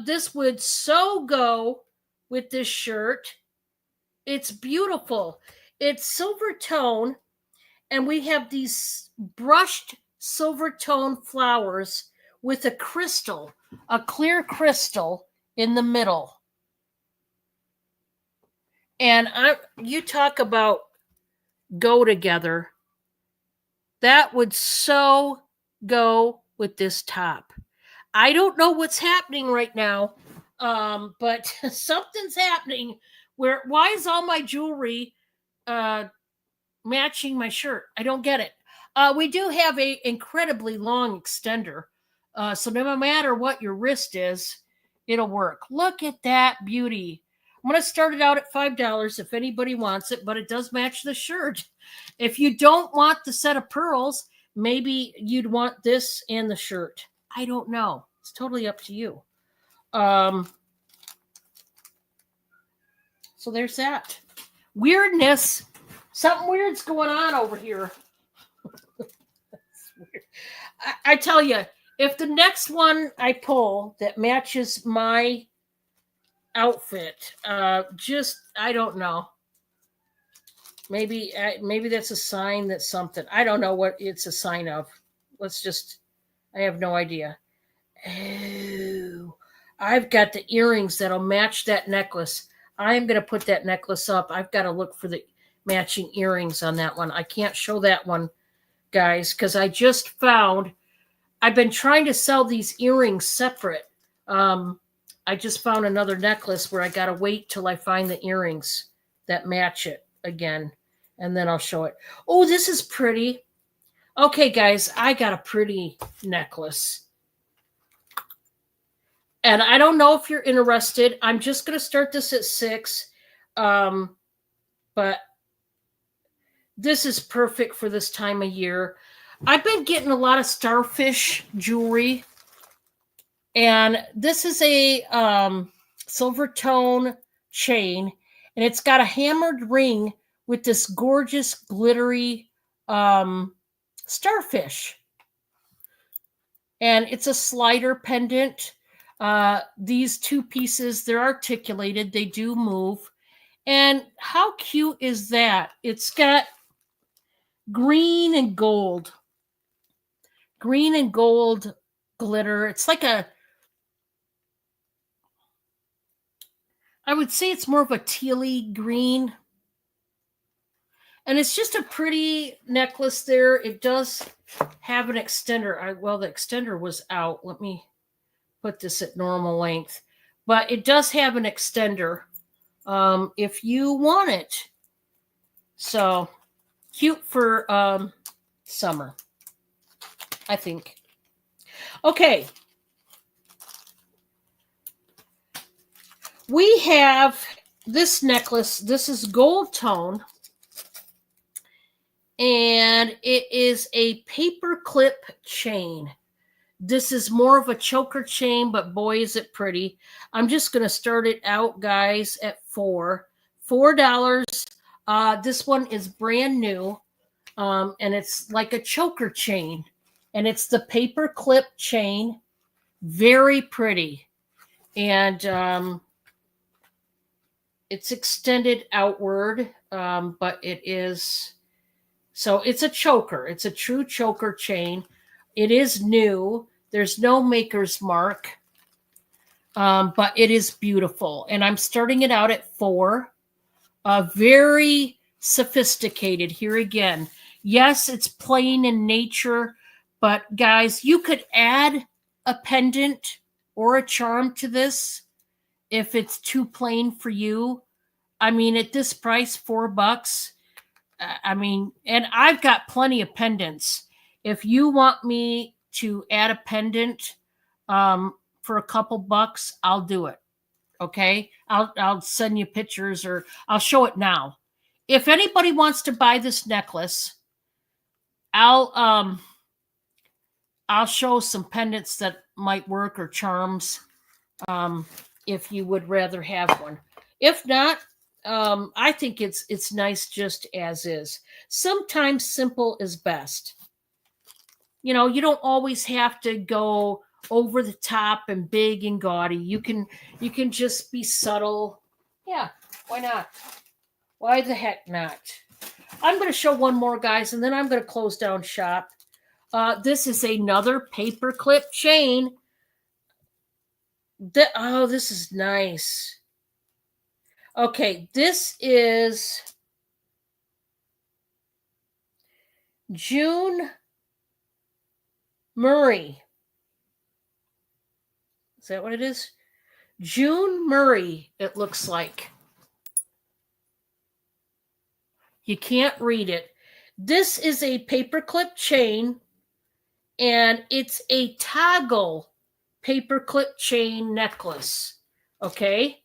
This would so go with this shirt. It's beautiful. It's silver tone, and we have these brushed silver tone flowers with a crystal, a clear crystal in the middle. And you talk about go together. That would so go with this top. I don't know what's happening right now, but something's happening. Why is all my jewelry matching my shirt? I don't get it. We do have a incredibly long extender, so no matter what your wrist is, it'll work. Look at that beauty. I'm going to start it out at $5 if anybody wants it, but it does match the shirt. If you don't want the set of pearls, maybe you'd want this and the shirt. I don't know. It's totally up to you. So there's that. Weirdness. Something weird's going on over here. I tell you, if the next one I pull that matches my outfit, I don't know. Maybe that's a sign that something. I don't know what it's a sign of. I have no idea. Oh, I've got the earrings that'll match that necklace. I'm going to put that necklace up. I've got to look for the matching earrings on that one. I can't show that one, guys, because I just found, I've been trying to sell these earrings separate. I just found another necklace where I got to wait till I find the earrings that match it again, and then I'll show it. Oh, this is pretty. Okay, guys, I got a pretty necklace. And I don't know if you're interested. I'm just going to start this at 6. But this is perfect for this time of year. I've been getting a lot of starfish jewelry. And this is a silver tone chain. And it's got a hammered ring with this gorgeous glittery starfish. And it's a slider pendant. These two pieces, they're articulated. They do move. And how cute is that? It's got green and gold glitter. It's like I would say it's more of a tealy green. And it's just a pretty necklace there. It does have an extender. The extender was out. Let me put this at normal length. But it does have an extender if you want it. So cute for summer, I think. Okay. We have this necklace. This is gold tone. And it is a paper clip chain. This is more of a choker chain, but boy, is it pretty. I'm just going to start it out, guys, at $4. This one is brand new, and it's like a choker chain. And it's the paper clip chain. Very pretty. And it's extended outward, but it is... So it's a choker. It's a true choker chain. It is new. There's no maker's mark, but it is beautiful. And I'm starting it out at $4. Very sophisticated here again. Yes, it's plain in nature, but guys, you could add a pendant or a charm to this if it's too plain for you. I mean, at this price, $4. I mean, and I've got plenty of pendants. If you want me to add a pendant for a couple bucks, I'll do it. Okay, I'll send you pictures, or I'll show it now. If anybody wants to buy this necklace, I'll show some pendants that might work, or charms, if you would rather have one. If not, I think it's nice just as is. Sometimes simple is best. You know, you don't always have to go over the top and big and gaudy. You can just be subtle. Yeah, why not? Why the heck not? I'm going to show one more, guys, and then I'm going to close down shop. This is another paperclip chain. Oh, this is nice. Okay, this is June Murray. Is that what it is? June Murray, it looks like. You can't read it. This is a paperclip chain, and it's a toggle paperclip chain necklace. Okay?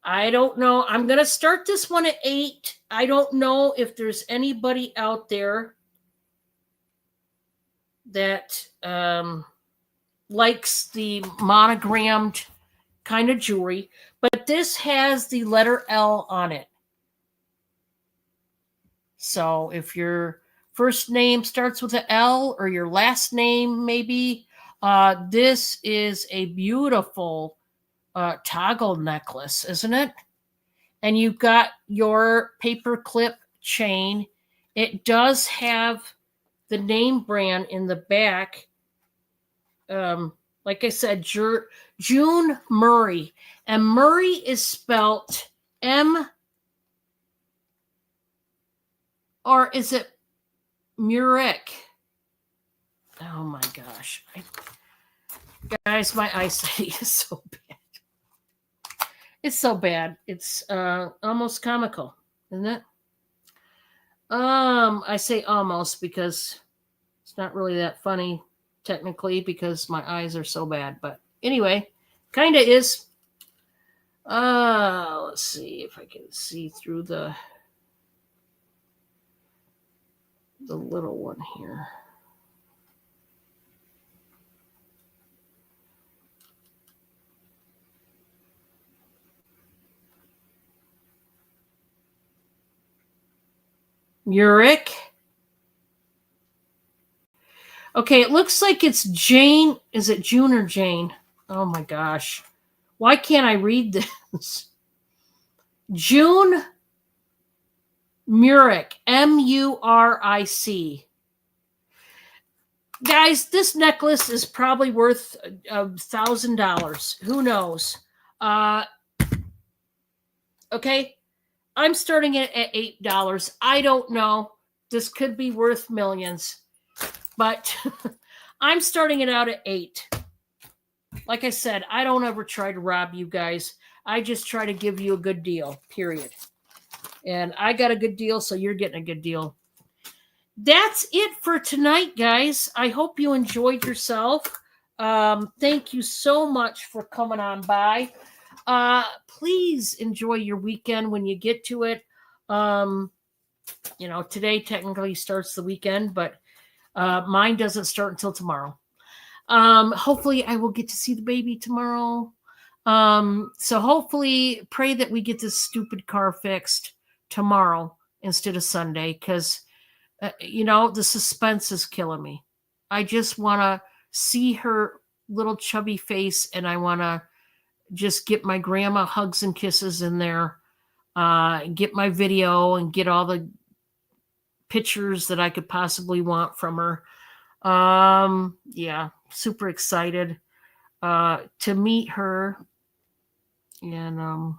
I don't know. I'm going to start this one at 8. I don't know if there's anybody out there that likes the monogrammed kind of jewelry, but this has the letter L on it. So if your first name starts with an L, or your last name maybe, this is a beautiful toggle necklace, isn't it? And you've got your paperclip chain. It does have the name brand in the back. Like I said, June Murray. And Murray is spelt M, or is it Murick? Oh my gosh. Guys, my eyesight is so bad. It's so bad. It's almost comical, isn't it? I say almost because it's not really that funny technically, because my eyes are so bad. But anyway, kind of is. Let's see if I can see through the little one here. Murick. Okay, it looks like it's Jane. Is it June or Jane? Oh my gosh. Why can't I read this? June Murick. Muric. Guys, this necklace is probably worth $1,000. Who knows? Okay. I'm starting it at $8. I don't know. This could be worth millions, but I'm starting it out at 8. Like I said, I don't ever try to rob you guys. I just try to give you a good deal, period. And I got a good deal, so you're getting a good deal. That's it for tonight, guys. I hope you enjoyed yourself. Thank you so much for coming on by. Please enjoy your weekend when you get to it. Today technically starts the weekend, but mine doesn't start until tomorrow. Hopefully I will get to see the baby tomorrow. So hopefully pray that we get this stupid car fixed tomorrow instead of Sunday, because the suspense is killing me. I just want to see her little chubby face, and I want to just get my grandma hugs and kisses in there, get my video, and get all the pictures that I could possibly want from her. Yeah, super excited to meet her and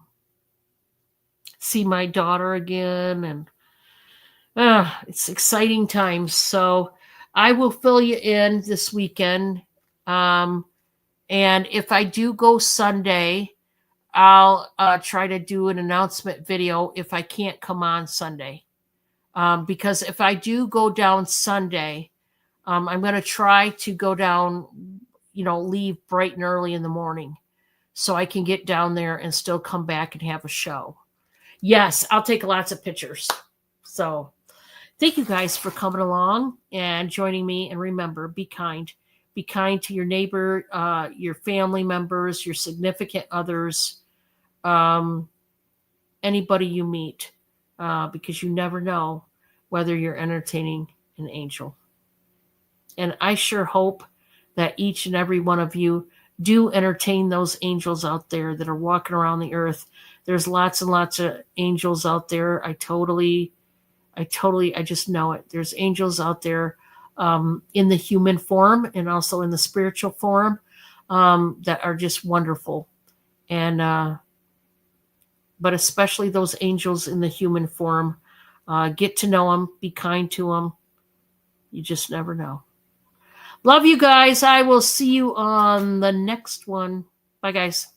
see my daughter again, and it's exciting times. So I will fill you in this weekend. And if I do go Sunday, I'll try to do an announcement video if I can't come on Sunday. Because if I do go down Sunday, I'm going to try to go down, leave bright and early in the morning so I can get down there and still come back and have a show. Yes, I'll take lots of pictures. So thank you guys for coming along and joining me. And remember, be kind. Be kind to your neighbor, your family members, your significant others, anybody you meet, because you never know whether you're entertaining an angel. And I sure hope that each and every one of you do entertain those angels out there that are walking around the earth. There's lots and lots of angels out there. I just know it. There's angels out there in the human form and also in the spiritual form that are just wonderful. And, but especially those angels in the human form, get to know them, be kind to them. You just never know. Love you guys. I will see you on the next one. Bye, guys.